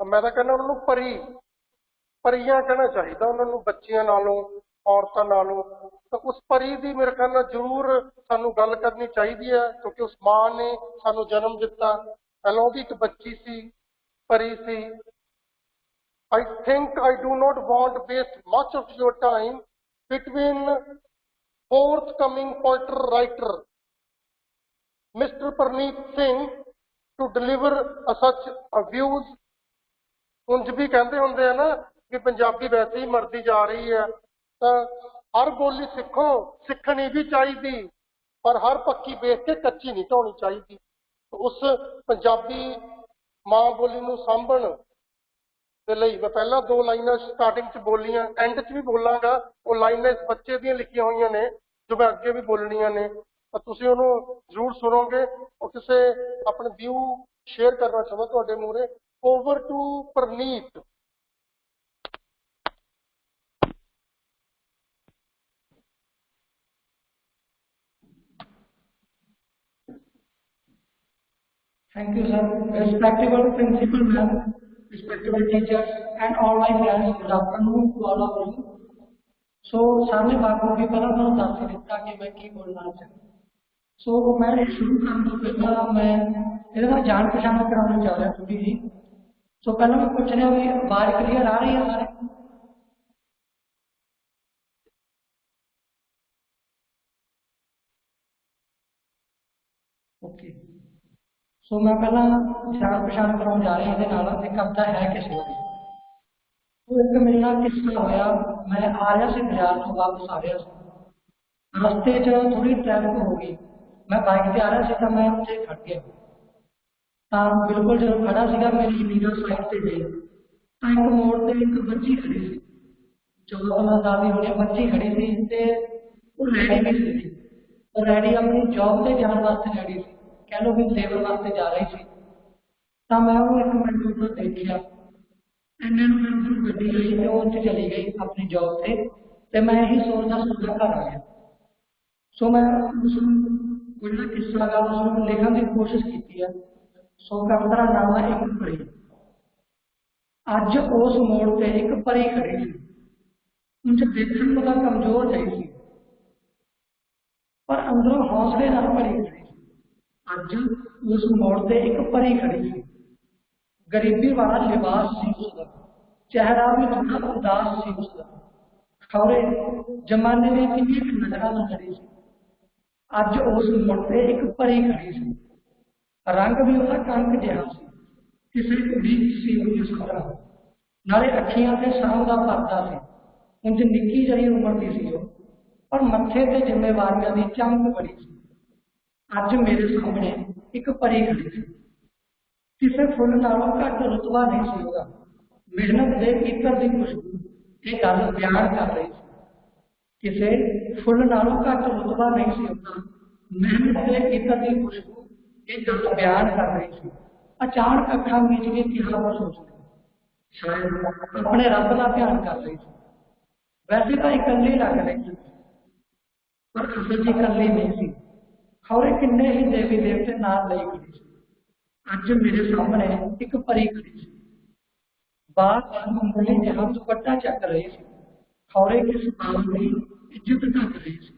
ਮੈਂ ਤਾਂ ਕਹਿੰਦਾ ਉਹਨਾਂ ਨੂੰ ਪਰੀਆਂ ਕਹਿਣਾ ਚਾਹੀਦਾ ਉਹਨਾਂ ਨੂੰ, ਬੱਚੀਆਂ ਨਾਲੋਂ, ਔਰਤਾਂ ਨਾਲੋਂ। ਤਾਂ ਉਸ ਪਰੀ ਦੀ ਮੇਰੇ ਖਿਆਲ ਨਾਲ ਜ਼ਰੂਰ ਸਾਨੂੰ ਗੱਲ ਕਰਨੀ ਚਾਹੀਦੀ ਹੈ, ਕਿਉਂਕਿ ਉਸ ਮਾਂ ਨੇ ਸਾਨੂੰ ਜਨਮ ਦਿੱਤਾ। ਪਹਿਲਾਂ ਉਹਦੀ ਇੱਕ ਬੱਚੀ ਸੀ, ਪਰੀ ਸੀ। I think I do not want to waste much of your time between forthcoming poetry writer Mr. Parneet Singh to deliver such views। ਉਂਝ ਵੀ ਕਹਿੰਦੇ ਹੁੰਦੇ ਆ ਨਾ ਕਿ ਪੰਜਾਬੀ ਵੈਸੇ ਹੀ ਮਰਦੀ ਜਾ ਰਹੀ ਹੈ, ਤਾਂ ਹਰ ਬੋਲੀ ਸਿੱਖੋ, ਸਿੱਖਣੀ ਵੀ ਚਾਹੀਦੀ, ਪਰ ਹਰ ਪੱਕੀ ਵੇਖ ਕੇ ਕੱਚੀ ਨਹੀਂ ਢਾਉਣੀ ਚਾਹੀਦੀ। ਉਸ ਪੰਜਾਬੀ ਮਾਂ ਬੋਲੀ ਨੂੰ ਸਾਂਭਣ ਦੇ ਲਈ ਮੈਂ ਪਹਿਲਾਂ 2 ਲਾਈਨਾਂ ਸਟਾਰਟਿੰਗ 'ਚ ਬੋਲੀਆਂ, ਐਂਡ 'ਚ ਵੀ ਬੋਲਾਂਗਾ। ਉਹ ਲਾਈਨਾਂ ਇਸ ਬੱਚੇ ਦੀਆਂ ਲਿਖੀਆਂ ਹੋਈਆਂ ਨੇ ਜੋ ਮੈਂ ਅੱਗੇ ਵੀ ਬੋਲਣੀਆਂ ਨੇ, ਤਾਂ ਤੁਸੀਂ ਉਹਨੂੰ ਜ਼ਰੂਰ ਸੁਣੋਗੇ। ਉਹ ਕਿਸੇ ਆਪਣੇ ਵਿਊ ਸ਼ੇਅਰ ਕਰਨਾ ਚਾਹੁੰਦਾ ਤੁਹਾਡੇ ਮੂਹਰੇ। Over to Praneet. Thank you, sir. Respectable principal ma'am, respectable teachers, and all my friends, good afternoon to all of you. So, सामने बात होगी, पहला मैं दस दिता कि मैं की बोलना चाहता। So, मैं शुरू करने ਤੋਂ ਪਹਿਲਾਂ मैं ਇਹਦੇ ਨਾਲ ਜਾਣ ਪਛਾਣ ਕਰਾਉਣੀ ਚਾਹ ਰਿਹਾ ਥੋੜੀ ਜੀ। So, ਪਹਿਲਾਂ ਮੈਂ ਪੁੱਛ ਰਿਹਾ ਵੀ ਆਵਾਜ਼ ਕਲੀਅਰ ਆ ਰਹੀ ਹੈ ਸਾਰੇ? Okay. ਸੋ ਮੈਂ ਪਹਿਲਾਂ ਜਾਣ ਪਛਾਣ ਕਰਾਉਣ ਜਾ ਰਿਹਾ ਇਹਦੇ ਨਾਲ ਤੇ ਕਵਿਤਾ ਹੈ ਕਿਸ ਬਾਰੇ। ਉਹ ਇੱਕ ਮੇਰੇ ਨਾਲ ਕਿੱਸਾ ਹੋਇਆ। ਮੈਂ ਆ ਰਿਹਾ ਸੀ ਬਾਜ਼ਾਰ ਤੋਂ ਵਾਪਸ ਆ ਰਿਹਾ ਸੀ, ਰਸਤੇ 'ਚ ਥੋੜੀ ਟ੍ਰੈਫਿਕ ਹੋ ਗਈ। ਮੈਂ ਬਾਈਕ ਤੇ ਆ ਰਿਹਾ ਸੀ ਤਾਂ ਮੈਂ ਉੱਥੇ ਖੜ ਗਿਆ। ਤਾਂ ਬਿਲਕੁਲ ਜਦੋਂ ਖੜਾ ਸੀਗਾ ਮੇਰੀ ਲੀਡਰ ਸਾਈਡ ਤੇ ਗਈ ਤਾਂ ਇੱਕ ਮੋੜ ਤੇ ਇੱਕ ਬੱਚੀ ਖੜੀ ਸੀ, 14-15 ਸਾਲ ਦੀ ਹੋਣੀ ਬੱਚੀ ਖੜੀ ਸੀ ਤੇ ਉਹ ਰੈਡੀ ਵੀ ਸੀ। ਉਹ ਰੈਡੀ ਆਪਣੀ ਜੌਬ ਤੇ ਜਾਣ ਵਾਸਤੇ ਰੈਡੀ ਸੀ, कह लो भी लेबर वास्ते जा रही थी। तो मैं वो एक मिनट उधर देखा, इन्ने मैं गड्डी आई तो वो चली गई अपनी जॉब से, तो मैं यही सोचता सोचता घर आ गया। सो मैं उसको जो किस्सा गा उसको लिखने की कोशिश की है। सो कविता नाम है एक परी। अज उस मोड़ से एक परी खड़ी थी, उनसे देखने में तो कमजोर जी थी पर अंदरों हौसले नाल भरी खड़ी। अज उस मोड़ से एक परी खड़ी थी, गरीबी वाला लिबास सी उसका, चेहरा भी थोड़ा उदास सी उसका, खौरे जमाने ने कितनी नजर ना खड़ी सी। अज उस मोड़ से एक परी खड़ी सी, रंग भी उसका कंक जिहा सी, किसी उड़ीक सी उसकी सुधरा, नाले अखियां से शाम का पर्दा सी। उनसे निक्की जही उम्र की सी पर मत्थे ते जिम्मेवारियां की चमक बड़ी सी। अज मेरे सामने एक परी खड़ी थी, किसी फुल नालों घट रुतबा नहीं सी होगा, मेहनत के इत्र की खुशबू ये गल बयान कर रही थी। किसी फुल नालों घट रुतबा नहीं सी होगा, मेहनत के इत्र की खुशबू ये गल बयान कर रही थी। अचानक अखा मीच के किहा पर सोच रही, शायद अपने रब का ध्यान कर रही थी। वैसे तो इकली लग रही थी पर असल जी इकली नहीं सी, खौरे किन्ने ही देवी देवते नाल लई खड़ी सी। अज मेरे सामने एक परी खड़ी सी, बात मुंगली जिहा दुपट्टा चक रही सी, खौरे किस पाल की इज्जत ढक रही सी।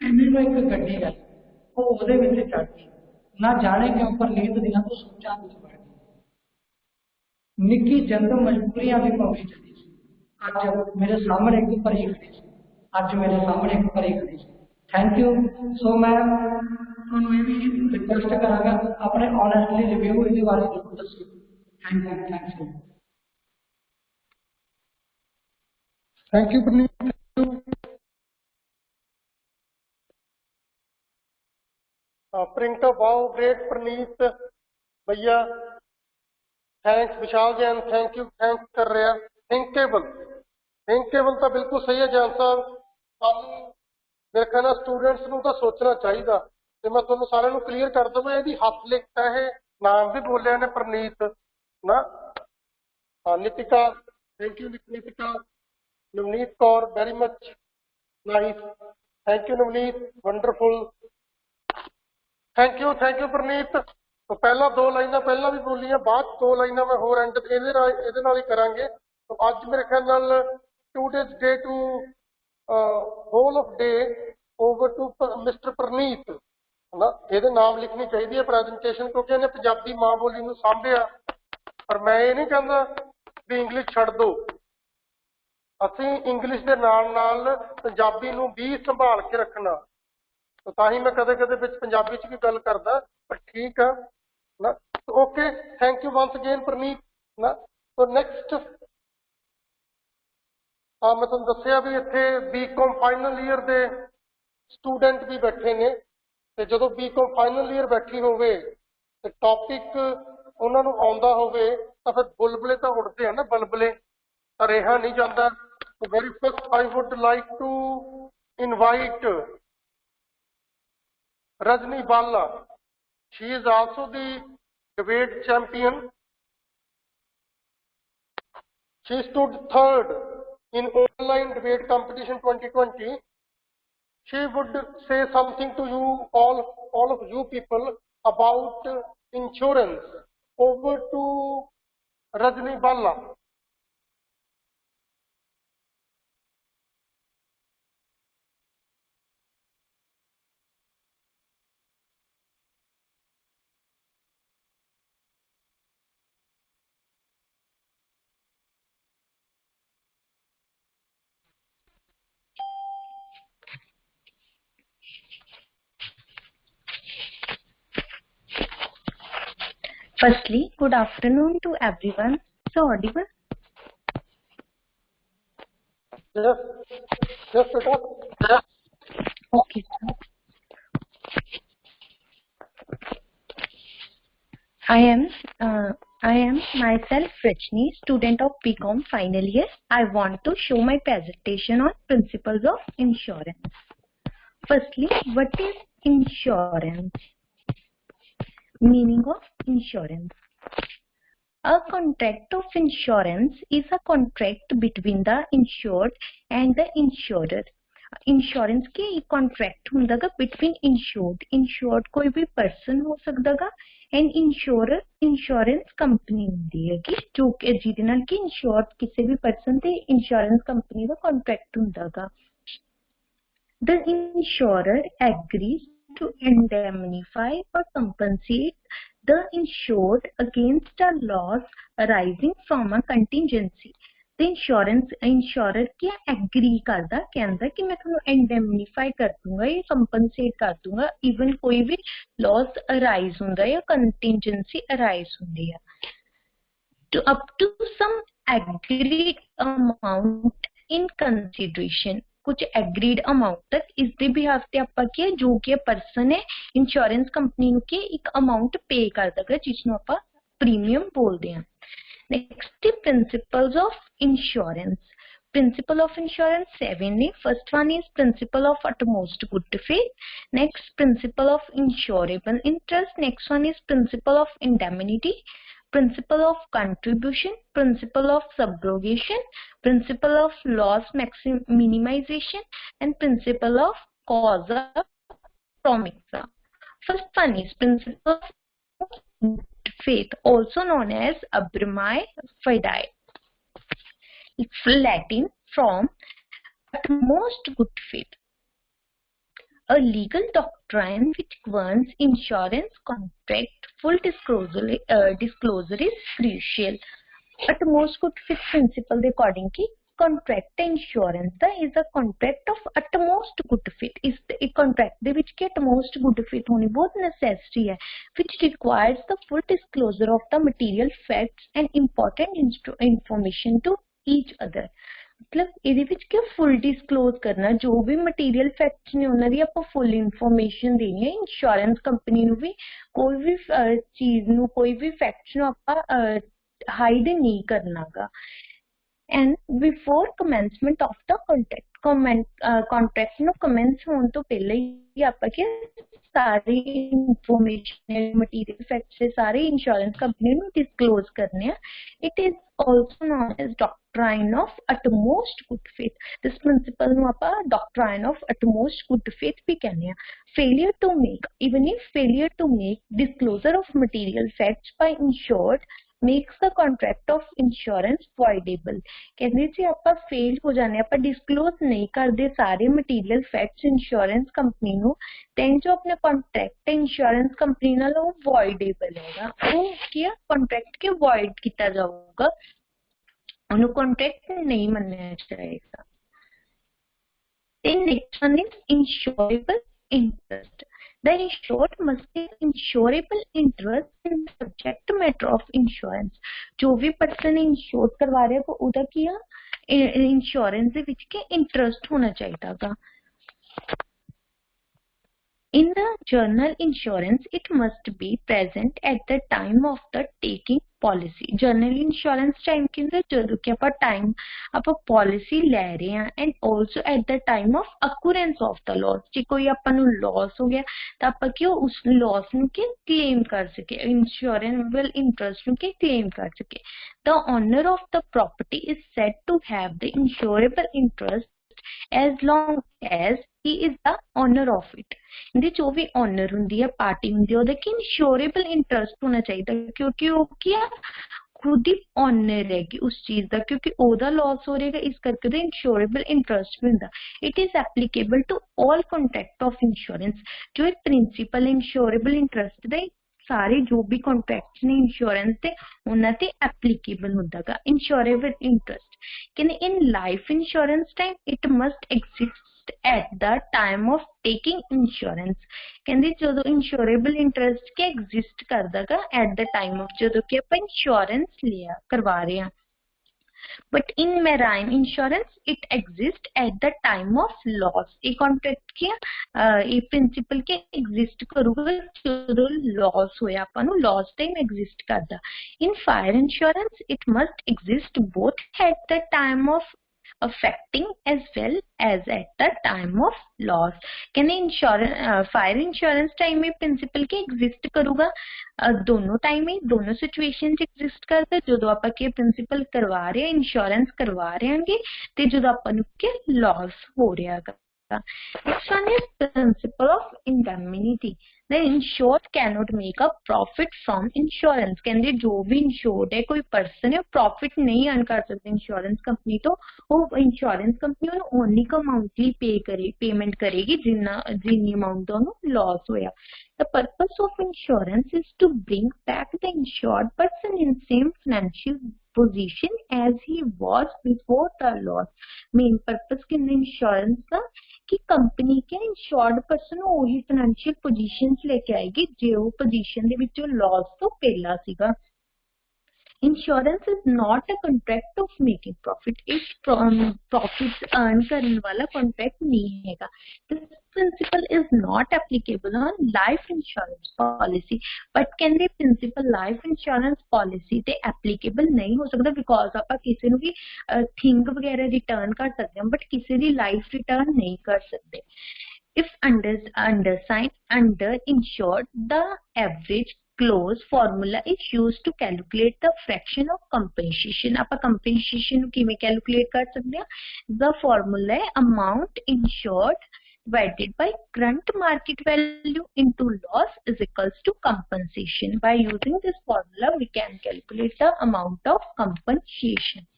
इन्ने में एक गड्डी आई, वो ओहदे विच चढ़ गई, ना जाने क्यों परनीत दियां तो सोचां विच वड़ गई। निक्की जिंद मजबूरियां दी पौड़ी चली सी। अज मेरे सामने एक परी खड़ी सी, ਅੱਜ मेरे सामने एक परी खड़ी सी। Thank you. सो मैं ਤੁਹਾਨੂੰ ਇਹ ਵੀ रिक्वेस्ट करांगा अपने ऑनेस्टली रिव्यू ਇਹਦੇ ਬਾਰੇ ਜ਼ਰੂਰ ਦੱਸਿਓ। Thank you. Thanks you. Thank you Praneet. Print wow great Praneet भैया, thanks. Vishal Jain thank you, thanks कर रहा। थिंकेबल तो बिल्कुल सही है जैन साहब। ਸਾਨੂੰ मेरे ख्याल स्टूडेंट्स ਨੂੰ ਤਾਂ ਸੋਚਣਾ ਚਾਹੀਦਾ। ਤੇ ਮੈਂ ਤੁਹਾਨੂੰ ਸਾਰਿਆਂ ਨੂੰ ਕਲੀਅਰ ਕਰ ਦਵਾਂ, ਇਹਦੀ ਹੱਥ ਲਿਖਤਾ ਹੈ, ਨਾਮ ਵੀ ਬੋਲਿਆ ਨੇ ਪ੍ਰਨੀਤ ਨਾ। Nitika thank you Nitika. Navneet Kaur very much nice, thank you Navneet, wonderful, thank you Praneet. तो पहला दो लाइना पहला भी बोलियां, बाद दो लाइना मैं होर एंड ਇਹਦੇ ਨਾਲ ਹੀ ਕਰਾਂਗੇ। तो ਅੱਜ ਮੇਰੇ ਖਿਆਲ ਨਾਲ today's day to whole of day over to mister Praneet है ना। ਇਹਦੇ ਨਾਮ ਲਿਖਣੀ ਚਾਹੀਦੀ ਹੈ ਪ੍ਰੈਜੈਂਟੇਸ਼ਨ, ਕਿਉਂਕਿ ਇਹਨੇ ਪੰਜਾਬੀ ਮਾਂ ਬੋਲੀ ਨੂੰ ਸਾਂਭਿਆ। ਪਰ ਮੈਂ ਇਹ ਨਹੀਂ ਕਹਿੰਦਾ ਵੀ ਇੰਗਲਿਸ਼ ਛੱਡ ਦੋ, ਅਸੀਂ ਇੰਗਲਿਸ਼ ਦੇ ਨਾਲ ਪੰਜਾਬੀ ਨੂੰ ਵੀ ਸੰਭਾਲ ਕੇ ਰੱਖਣਾ। ਤਾਂ ਹੀ ਮੈਂ ਕਦੇ ਕਦੇ ਵਿੱਚ ਪੰਜਾਬੀ ਚ ਵੀ ਗੱਲ ਕਰਦਾ, ਪਰ ਠੀਕ ਆ ਨਾ। Okay, thank you once again Praneet ना। तो नेक्स्ट मैं तुहानूं दस्सिया भी इत्थे बीकॉम फाइनल ईयर दे स्टूडेंट भी बैठे ने। ते जदों बीकॉम फाइनल ईयर बैठी होवे ते टॉपिक उन्हां नूं आउंदा होवे तां फिर बुलबुले तां उड़दे हैं ना, बलबले तां रेहा नहीं जांदा। तो very first I would like to invite Rajni Balla. She is also the debate champion. She stood third in online debate competition 2020. She would say something to you, all of you people, about insurance. Over to Rajni Balla. Firstly, good afternoon to everyone. So audible? Yes, beta. Okay, sir. I am myself Rajni, student of BCom final year. I want to show my presentation on principles of insurance. Firstly, what is insurance? Meaning of insurance. A contract of insurance is a contract between the insured and the insurer. Insurance के एक contract होंदा गा between insured कोई भी person हो सकदा गा and insurer insurance company होंदी है कि जो कि जिहदे नाल कि इंश्योर्ड किसी भी पर्सन ते इंश्योरेंस कंपनी दा कॉन्ट्रैक्ट होंदा गा। The insurer agrees to indemnify or compensate the insured against a loss arising from a contingency. The insurer क्या एग्री करदा, कहंदा कि मैं तुहानू इंडेमनीफाई कर दूंगा या कंपनसेट कर दूंगा इवन कोई भी लॉस अराइज हुंदा या कंटिजेंसी अराइज हुंदी है to up to some agreed amount in consideration. कुछ एग्रीड अमाउंट तक इसके बिहाफ ते आपां की जो कि पर्सन है इंश्योरेंस कंपनी नूं के एक अमाउंट पे करदा गा जिसनूं आपां प्रीमियम बोलदे हैं। Next principles of insurance. Principle of insurance 7 ne. First one is principle of utmost good faith. Next, principle of insurable interest. Next one is principle of indemnity. Principle of contribution, principle of subrogation, principle of loss minimization, and principle of causa promissa. First one is principle of good faith, also known as abramae fidei. It's Latin from utmost good faith. A legal doctrine which governs insurance contract full disclosure is crucial. Utmost good faith principle के according की contract insurance is a contract of utmost good faith. इस contract ਦੇ ਵਿੱਚ ਕਿ utmost good faith होनी बहुत necessary है, which requires the full disclosure of the material facts and important information to each other. मतलब ਇਹਦੇ ਵਿੱਚ ਕਿ full disclose ਕਰਨਾ ਜੋ ਵੀ material facts ਨੇ ਉਹਨਾਂ ਦੀ ਆਪਾਂ full information ਦੇਣੀ ਹੈ ਇੰਸ਼ੋਰੈਂਸ ਕੰਪਨੀ ਨੂੰ ਵੀ ਕੋਈ ਵੀ ਚੀਜ਼ ਨੂੰ ਕੋਈ ਵੀ facts ਨੂੰ ਆਪਾਂ hide नहीं करना गा. And before commencement of the contract ਨੂੰ commence होने तो पहले ही आपा के सारी information material facts से सारे insurance company ਨੂੰ disclose करने हैं. It is also known as doctrine of utmost good faith. This principle ਨੂੰ आपा doctrine of utmost good faith भी कहने हैं. Failure to make, even if failure to make disclosure of material facts by insured makes the contract of insurance voidable. कहते जी ਆਪਾਂ fail हो जाने ਆਪਾਂ डिस्क्लोज नहीं करते सारे मटीरियल फैक्ट्स इंश्योरेंस कंपनी ਨੂੰ then जो अपने कॉन्ट्रैक्ट इंश्योरेंस कंपनी ਨਾਲ ਉਹ voidable ਹੈਗਾ ਉਹ ਕੀ कॉन्ट्रैक्ट के void ਕੀਤਾ ਜਾਊਗਾ ਉਹਨੂੰ कॉन्ट्रैक्ट नहीं ਮੰਨਿਆ ਜਾਏਗਾ. Then next one is insurable interest. The insured must be insurable interest in the subject matter of insurance. जो भी पर्सन इंश्योर करवा रहे हैं ਉਹਦਾ ਕੀ ਆ इंश्योरेंस ਦੇ ਵਿੱਚ ਕਿ इंटरेस्ट होना चाहिए था. In the journal insurance, it must be present at the time of the taking policy. Journal insurance time के अंदर जो कि आपा time आपा policy ले रहे हैं and also at the time of occurrence of the loss. जी कोई अपन नु loss हो गया तो आपा क्यों उस loss नु के claim कर सके insurable interest नु के claim कर सके. The owner of the property is said to have the insurable interest as long as he is the owner of it. ਇਹਦੇ ਜੋ ਵੀ owner ਹੁੰਦੀ ਹੈ ਪਾਰਟੀ ਹੁੰਦੀ ਹੈ ਉਹਦਾ ਕਿ insurable interest ਹੋਣਾ ਚਾਹੀਦਾ ਕਿਉਂਕਿ ਉਹ ਕੀ ਆ ਖੁਦ ਹੀ owner ਹੈਗੀ ਉਸ ਚੀਜ਼ ਦਾ ਕਿਉਂਕਿ ਉਹਦਾ loss ਹੋ ਰਹੇਗਾ ਇਸ ਕਰਕੇ ਉਹਦਾ insurable interest ਵੀ ਹੁੰਦਾ. It is applicable to all contract of insurance. ਜੋ ਇਹ principal insurable interest ਦਾ ਸਾਰੇ ਜੋ ਵੀ contracts ਨੇ insurance ਦੇ ਉਹਨਾਂ ਤੇ applicable ਹੁੰਦਾ ਗਾ insurable interest. ਕਹਿੰਦੇ in life insurance time it must exist at the time of taking insurance. ਕਹਿੰਦੇ ਜਦੋਂ insurable interest ਕੇ exist ਕਰਦਾ ਗਾ at the time of ਜਦੋਂ ਕਿ ਆਪਾਂ insurance ਲਿਆ ਕਰਵਾ ਰਹੇ ਹਾਂ. But in marine insurance it exists at the time of loss. ਇਹ contract ਕੀ ਇਹ principle के exist करूगा ਜਦੋਂ loss होया ਆਪਾਂ ਨੂੰ loss time exist करदा. In fire insurance it must exist both at the time of affecting as well as at the time of loss. कहने insurance fire insurance time में principal के exist करूगा दोनों time में दोनों सिचुएशन एग्जिस्ट करते ਜਦੋਂ ਆਪਾਂ के प्रिंसिपल करवा रहे हैं इंश्योरेंस करवा रहे हैं ते ਜਦੋਂ ਆਪਾਂ ਨੂੰ के लॉस हो रहा है. Next one is principle of indemnity. The insured cannot make a profit from insurance. कहते जो भी insured है कोई person है profit नहीं earn कर सकते इंश्योरेंस कंपनी तो वो इंश्योरेंस कंपनी उन्हें ओनली का अमाउंट ही पेमेंट करेगी जिन्नी अमाउंट उन्हें लॉस होया. The purpose of insurance is to bring back the insured person in same financial position as he was before the loss. Main purpose के insurance का कि company के इंश्योर्ड पर्सन वही financial position लेके आएगी जो पोजीशन दे विच loss तो पहला सीगा. Insurance is not a contract of making profit. It profits earn करने वाला contract नहीं हैगा. This principle is not applicable on life insurance policy. But can the principle life insurance policy ते applicable नहीं हो सकता because ਆਪਾਂ किसी ਨੂੰ भी thing वगैरह return कर सकते हैं but किसी ਦੀ life return नहीं कर सकते. If under insured, the average clause formula is used to calculate the fraction of compensation. आप compensation किमें calculate कर सकते हैं? The formula है amount insured divided by current market value into loss is equals to compensation. By using this formula, we can calculate the amount of compensation.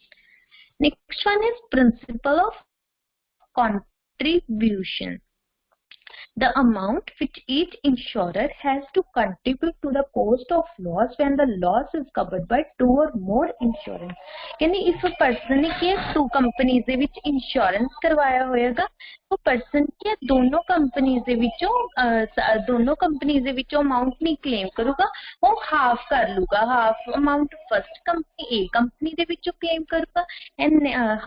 Next one is principle of contribution. the amount which each insurer has to contribute to the cost of loss when the loss is covered by two or more insurance. यानी if a person ने क्या two companies ਦੇ ਵਿੱਚ insurance करवाया होएगा तो person क्या दोनों companies ਦੇ ਵਿੱਚੋਂ amount नहीं claim करूगा, वो half कर लूगा, half amount first company A company ਦੇ ਵਿੱਚੋਂ claim करूगा and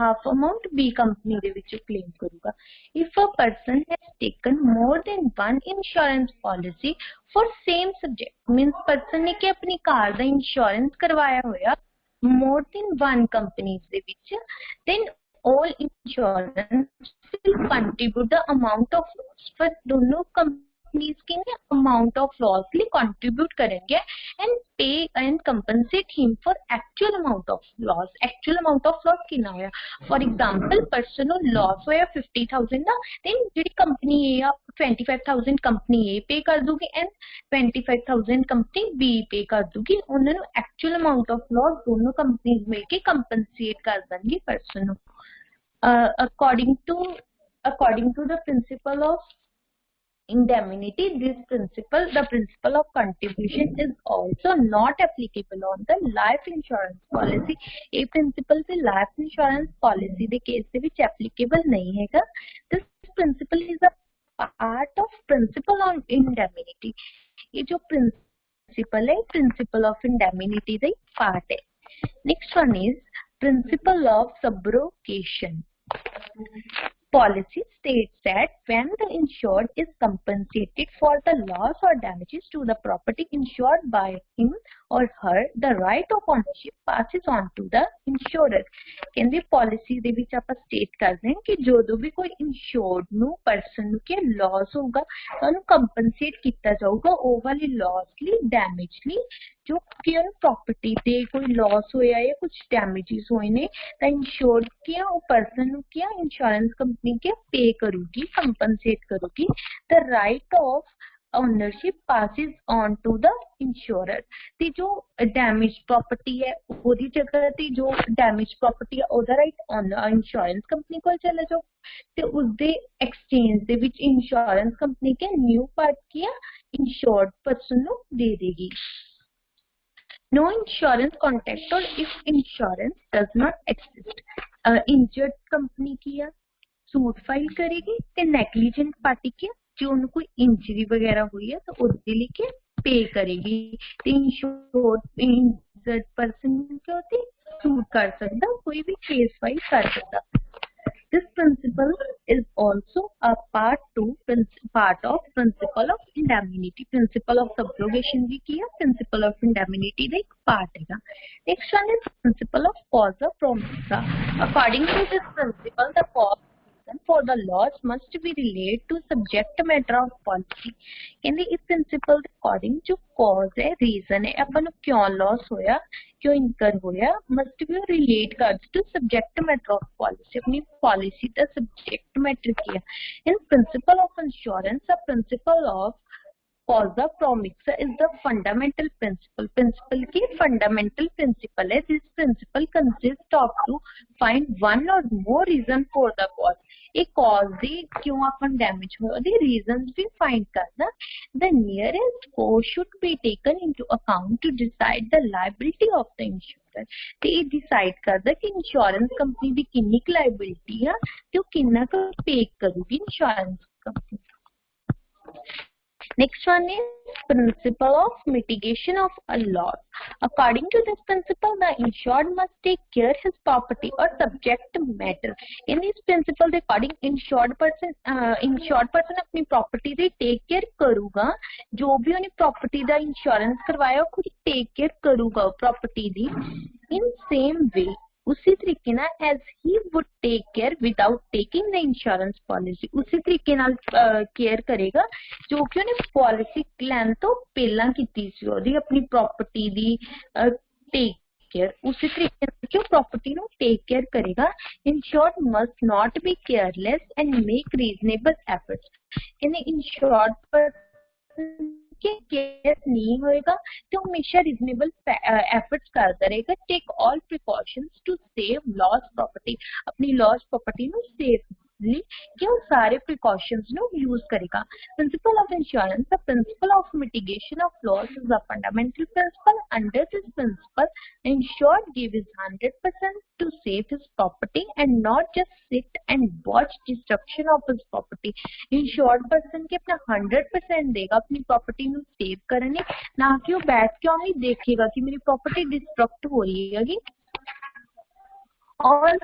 half amount B company ਦੇ ਵਿੱਚੋਂ claim करूगा. If a person has taken more than one insurance policy for same subject, means person ने क्या अपनी कार ਦਾ insurance करवाया होया more than one companies ਦੇ ਵਿੱਚ, then all insurance will contribute the amount of loss. पर दोनों companies के amount of loss लिए contribute करेंगे and pay and compensate him for actual amount of loss. Actual amount of loss कितना होया? For example, personal loss होया 50,000 ना, then ਜਿਹੜੀ company A ਆ 25,000 company A pay कर दूगी and 25,000 company B pay कर दूगी. ਉਹਨਾਂ ਨੂੰ actual amount of loss दोनों companies मिलके compensate कर देंगी person ਨੂੰ. According to the principle of indemnity, the principle of contribution is also not applicable on the life insurance policy. A principle से life insurance policy ਦੇ case ਦੇ ਵਿੱਚ applicable नहीं हैगा. This principle is a part of principle on indemnity. ये जो principle है principle of indemnity का part है. Next one is principle of subrogation. Policy states that when the insured is compensated for the loss or damages to the property insured by him or her, the right of ownership passes on to the insurer. ਕਹਿੰਦੇ policy ਦੇ ਵਿੱਚ ਆਪਾਂ state ਕਰਦੇ ਹਾਂ ਕਿ ਜਦੋਂ ਵੀ ਕੋਈ insured ਨੂੰ person ਨੂੰ ਕਿ loss ਹੋਊਗਾ ਤਾਂ ਉਹਨੂੰ compensate ਕੀਤਾ ਜਾਊਗਾ ਉਹ ਵਾਲੀ loss ਲਈ, damage ਲਈ, ਜੋ ਕਿ ਉਹ property ਤੇ ਕੋਈ loss ਹੋਇਆ ਜਾਂ ਕੁਝ damages ਹੋਏ ਨੇ ਤਾਂ insured ਕੀ ਆ ਉਹ person ਨੂੰ ਕੀ ਆ insurance company के pay करूगी, compensate करूगी. The right of ownership passes on to the insurer. ते जो damaged property है ਉਹਦੀ ਜਗ੍ਹਾ ਤੇ ਜੋ damaged property ਹੈ ਉਹਦਾ right insurance company ਕੋਲ ਚਲਾ ਜਾਓ ਤੇ ਉਸਦੇ exchange ਦੇ ਵਿੱਚ insurance company के new part ਕੀ ਆ insured person ਨੂੰ ਦੇ ਦੇਗੀ. No insurance contract or if insurance does not exist. Injured company की ਆ सूट फाइल करेगी ते नेग्लिजेंट पार्टी के जो उनको इंजरी वगैरह हुई है तो उसके लिए के पे करेगी. तो इंजर्ड पर्सन क्या होती सूट कर सकता, कोई भी केस फाइल कर सकता. This principle is also a part of principle of indemnity. Principle of subrogation भी किया, principle of indemnity का एक part है. Next one is principle of causa promissa. According to this principle, the cause for the loss must be related to subject matter of policy. कहते इस principle के according जो cause है, reason है अपन क्यों loss होया, क्यों incur होया, must be relate कर to subject matter of policy. अपनी policy का subject matter किया. In principle of insurance, a principle of causa promissa is the fundamental principle. Principle की fundamental principle है. This principle consists of to find one or more reason for the cause. एक cause दी क्यों अपन damage हुआ, the reasons भी find करना. The nearest cause should be taken into account to decide the liability of the insurer. ते ये decide करदा कि insurance company दी किन्नी liability है, तो किन्ना का pay करूगी insurance company. Next one is principle of mitigation of a loss. According to this principle, the insured must take care his property or subject matter. In this principle, the according insured person अपनी property दे take care करूगा, जो भी उन्हें property दा insurance करवाया खुद take care करूगा property the. In same way, उसी तरीके ना as he would take care without taking the insurance policy. उसी तरीके नाल care करेगा जो कि उन्हें policy plan तो पहला कीती सी ओदी अपनी property दी take care. उसी तरीके नाल क्यों property नो take care करेगा. Insured must not be careless and make reasonable efforts. यानी insured पर के केयर नहीं होएगा तो हमेशा रीजनेबल एफर्ट्स करता रहेगा. Take all precautions to save loss property, अपनी लॉस प्रॉपर्टी नु सेव स्मूथली कि ਉਹ ਸਾਰੇ precautions ਨੂੰ use ਕਰੇਗਾ। Principle of insurance, the principle of mitigation of loss is a fundamental principle. Under this principle, insured gives his 100% to save his property and not just sit and watch destruction of his property. Insured person के अपना 100% देगा अपनी property ਨੂੰ save करने, ना कि वो बैठ के only देखेगा कि मेरी property destruct हो रही है। All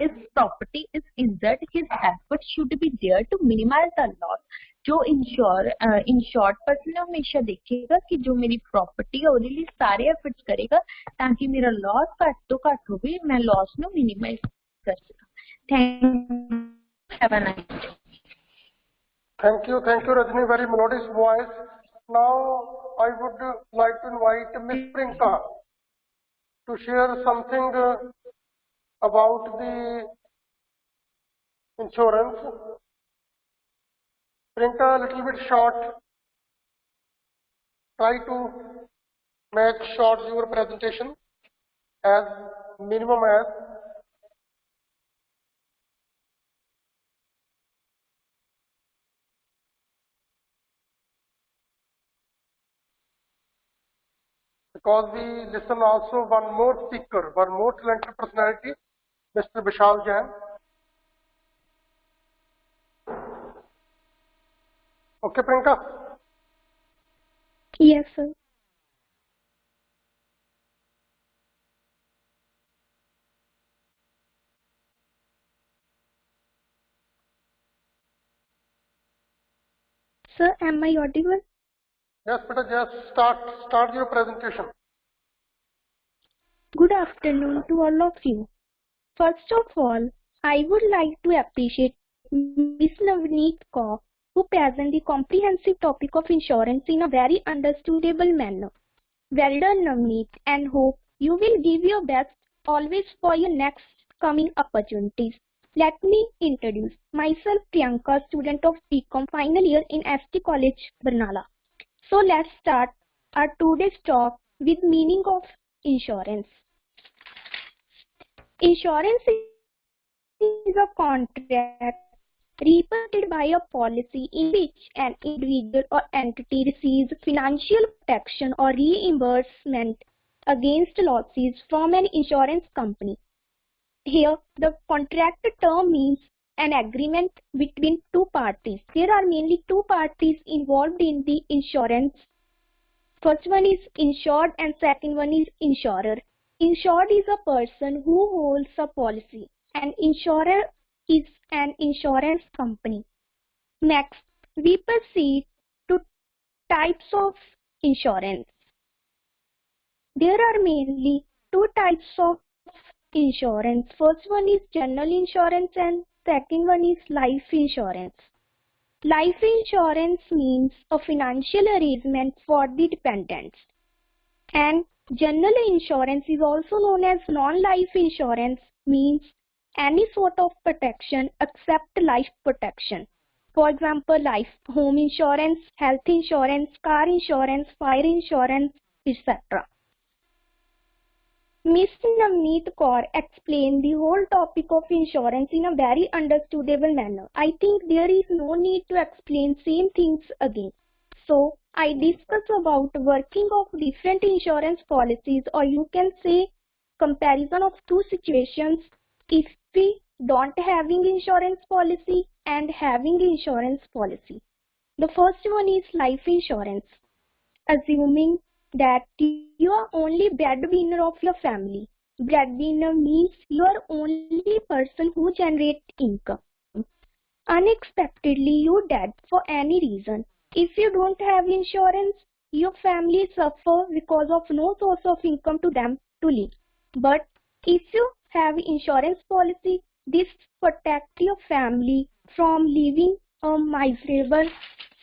if property is injured, his efforts should be there to minimize the loss. जो इंश्योर्ड पर्सन है हमेशा देखेगा कि जो मेरी प्रॉपर्टी है उसके लिए सारे एफर्ट्स करेगा ताकि मेरा लॉस घट तो घट हो, मैं लॉस ਨੂੰ मिनिमाइज कर सका। Have a nice day. Thank you, Rajni. Very melodious voice. Now, I would like to invite Miss Prinka to share something about the insurance. Prinka, a little bit short. Try to make short your presentation as minimum as. Because we listen also one more speaker, one more talented personality, Mr. Vishal Jain. Okay, Prinka? Yes, sir. Sir, am I audible? Yes, beta, just start your presentation. Good afternoon to all of you. First of all, I would like to appreciate Ms. Navneet Kaur, who present the comprehensive topic of insurance in a very understandable manner. Well done, Navneet, and hope you will give your best always for your next coming opportunities. Let me introduce myself, Priyanka, student of BCom final year in ST College, Barnala. So let's start our today's talk with meaning of insurance. Insurance is a contract represented by a policy in which an individual or entity receives financial protection or reimbursement against losses from an insurance company. Here, the contract term means an agreement between two parties. There are mainly two parties involved in the insurance. First one is insured and second one is insurer. Insured is a person who holds a policy and insurer is an insurance company. Next, we proceed to types of insurance. There are mainly two types of insurance. First one is general insurance and second one is life insurance. Life insurance means a financial arrangement for the dependents. And general insurance is also known as non-life insurance, means any sort of protection except life protection. For example, life, home insurance, health insurance, car insurance, fire insurance, etc. Ms. Navneet Kaur explained the whole topic of insurance in a very understandable manner. I think there is no need to explain same things again. So, I discuss about working of different insurance policies, or you can say comparison of two situations if we don't having insurance policy and having insurance policy. The first one is life insurance. Assuming that you are only breadwinner of your family. Breadwinner means you are only person who generates income. Unexpectedly you dead for any reason. If you don't have insurance, your family suffer because of no source of income to them to live. But if you have insurance policy, this protects your family from living a miserable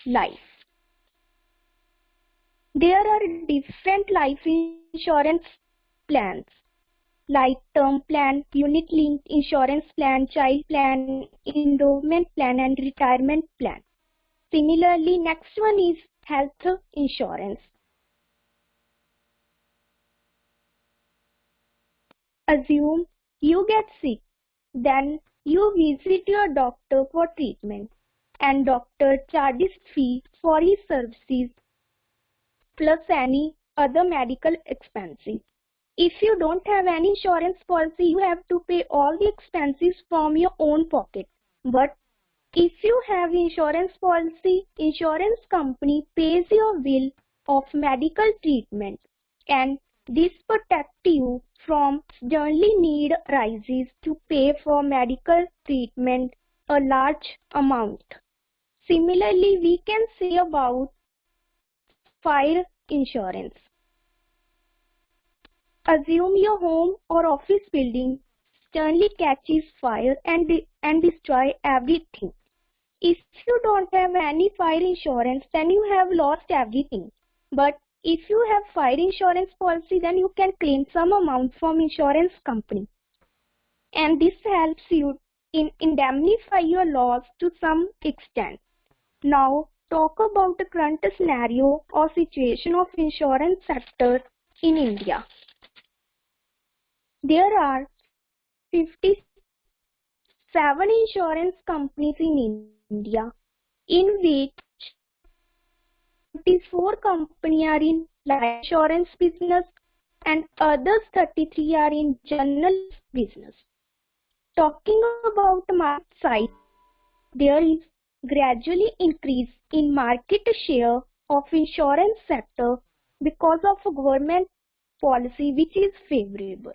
life. There are different life insurance plans like term plan, unit linked insurance plan, child plan, endowment plan and retirement plan. Similarly, next one is health insurance. Assume you get sick, then You visit your doctor for treatment and doctor charges fee for his services plus any other medical expenses. If you don't have any insurance policy, you have to pay all the expenses from your own pocket. But if you have insurance policy, insurance company pays your bill of medical treatment and this protects you from suddenly need rises to pay for medical treatment a large amount. Similarly, we can say about fire insurance. Assume your home or office building suddenly catches fire and destroy everything. If you don't have any fire insurance, then you have lost everything. But if you have fire insurance policy, then you can claim some amount from insurance company. And this helps you in indemnify your loss to some extent. Now talk about the current scenario or situation of insurance sector in India. There are 57 insurance companies in India, in which 24 companies are in life insurance business and others 33 are in general business. Talking about market size, there is gradually increase in market share of insurance sector because of government policy which is favorable.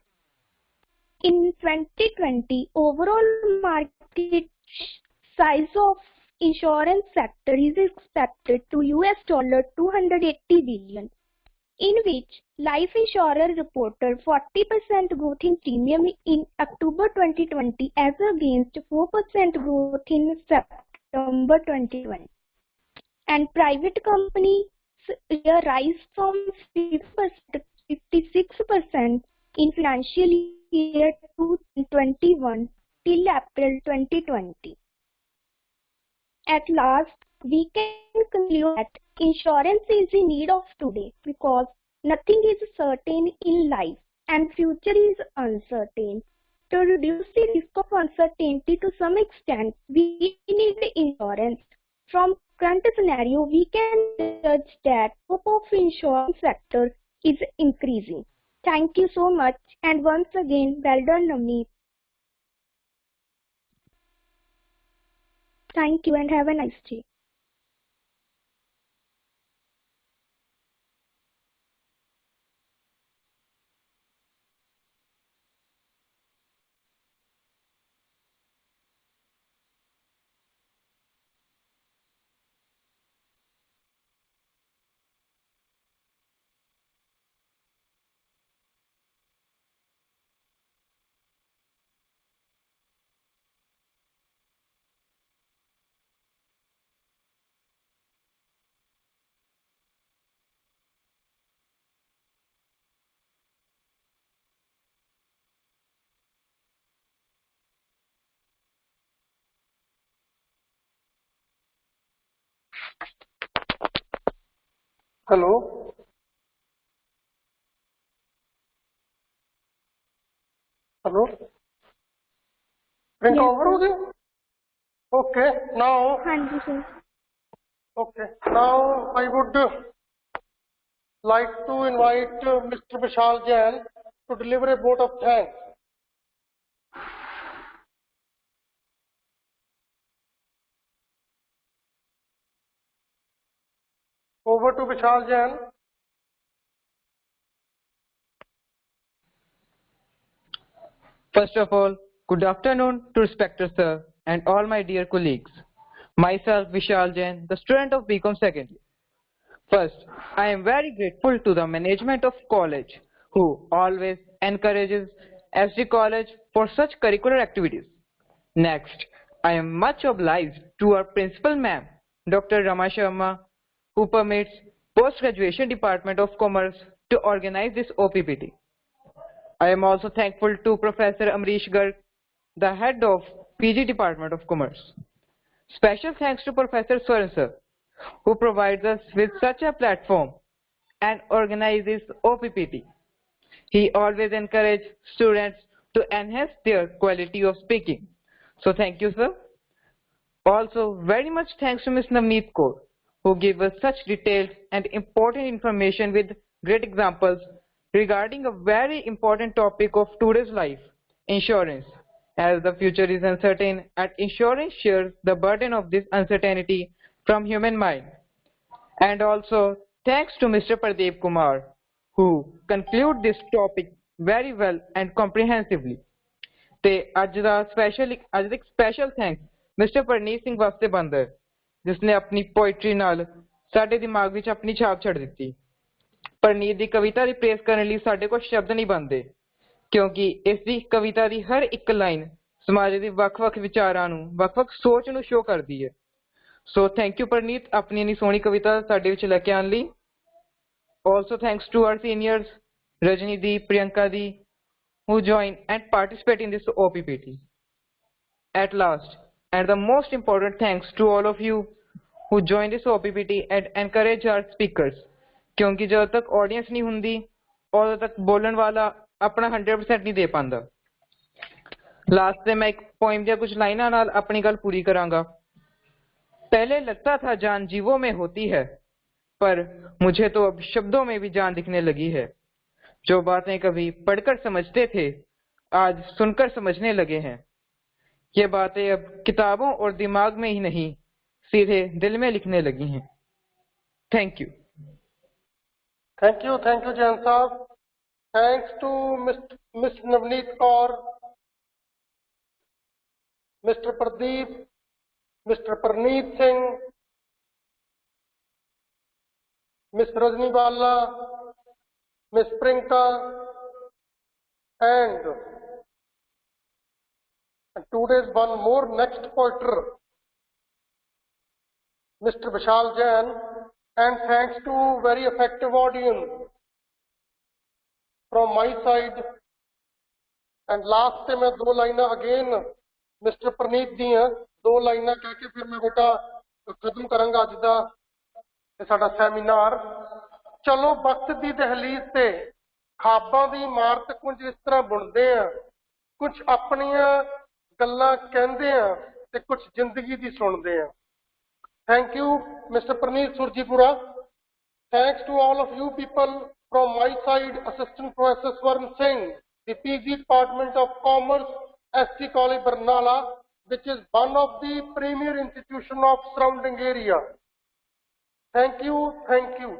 In 2020, overall market size of insurance sector is expected to $280 billion, in which life insurer reported 40% growth in premium in October 2020 as against 4% growth in September 2020. And private companies rise from 50% to 56% in financial year 2021 till April 2020. At last, we can conclude that insurance is in need of today because nothing is certain in life and future is uncertain. To reduce the risk of uncertainty to some extent, we need insurance. From current scenario, we can judge that scope of insurance sector is increasing. Thank you so much, and once again, well done, Navneet. Thank you and have a nice day. Hello. Hello. Print Yes, over हो गया? Okay. Now. हाँ जी sir. Okay. Now I would like to invite Mr. Vishal Jain to deliver a vote of thanks. Over to Vishal Jain. First of all, good afternoon to respected sir and all my dear colleagues. Myself Vishal Jain, the student of BCom second year. First, I am very grateful to the management of college who always encourages SD College for such curricular activities. Next, I am much obliged to our principal ma'am, Dr. Rama Sharma, who permits Post-Graduation Department of Commerce to organize this OPPT. I am also thankful to Professor Amrish Garg, the head of PG Department of Commerce. Special thanks to Professor Swaran sir, who provides us with such a platform and organizes OPPT. He always encourages students to enhance their quality of speaking. So thank you, sir. Also, very much thanks to Ms. Navneet Kaur, who gave us such detailed and important information with great examples regarding a very important topic of today's life, insurance. As the future is uncertain, and insurance shares the burden of this uncertainty from human mind. And also, thanks to Mr. Pradeep Kumar, who conclude this topic very well and comprehensively. ਤੇ ਅੱਜ ਦਾ ਇੱਕ special thanks mister Parneet Singh ਵਾਸਤੇ ਬਣਦਾ ਹੈ, ਜਿਸ ਨੇ ਆਪਣੀ ਪੋਇਟਰੀ ਨਾਲ ਸਾਡੇ ਦਿਮਾਗ ਵਿੱਚ ਆਪਣੀ ਛਾਪ ਛੱਡ ਦਿੱਤੀ। ਪਰਨੀਤ ਦੀ ਕਵਿਤਾ ਦੀ ਪ੍ਰੇਸ ਕਰਨ ਲਈ ਸਾਡੇ ਕੋਲ ਸ਼ਬਦ ਨਹੀਂ ਬਣਦੇ, ਕਿਉਂਕਿ ਇਸ ਦੀ ਕਵਿਤਾ ਦੀ ਹਰ ਇੱਕ ਲਾਈਨ ਸਮਾਜ ਦੇ ਵੱਖ-ਵੱਖ ਵਿਚਾਰਾਂ ਨੂੰ, ਵੱਖ-ਵੱਖ ਸੋਚ ਨੂੰ ਸ਼ੋਅ ਕਰਦੀ ਹੈ। ਸੋ ਥੈਂਕ ਯੂ ਪਰਨੀਤ, ਆਪਣੀ ਇੰਨੀ ਸੋਹਣੀ ਕਵਿਤਾ ਸਾਡੇ ਵਿੱਚ ਲੈ ਕੇ ਆਉਣ ਲਈ। Also thanks to our seniors, Rajnideep, Priyanka Di, who join and participate in this OPPT. At last, and the most important thanks to all of you who join this OPPT and encourage our speakers. क्योंकि जब तक audience नहीं हुंदी, उਦੋਂ तक बोलन वाला अपना 100% नहीं दे पांदा। Last से मैं एक poem या कुछ लाइनां नाल अपनी गल पूरी करांगा। पहले लगता था जान जीवों में होती है, पर मुझे तो अब शब्दों में भी जान दिखने लगी है। जो बातें कभी पढ़कर समझते थे, आज सुनकर समझने लगे हैं। ये बातें अब किताबों और दिमाग में ही नहीं, सीधे दिल में लिखने लगी हैं। Thank you. Thank you Jain साहब। Thanks to miss Navneet Kaur, mister Pradeep, mister Parneet Singh, miss Rajni Bala, Miss Prinka, and today's one more next poeter, Mr. Vishal Jain, and thanks to very effective audience from my side. And last से मैं दो लाइना again Mr. Praneet दी हैं, दो लाइना कह के फिर मैं बेटा खत्म करांगा अज दा साडा सैमीनार। चलो वक्त की दहलीज से खाबां की इमारत कुछ इस तरह बुनते हैं, कुछ अपनिया गल्लां कहंदे हैं ते कुछ जिंदगी दी सुनते हैं। Thank you mister Praneet Surjipura. Thanks to all of you people from my side, assistant professor Swaran Singh, the PG department of commerce, ST college Barnala, which is one of the premier institution of surrounding area. Thank you, thank you.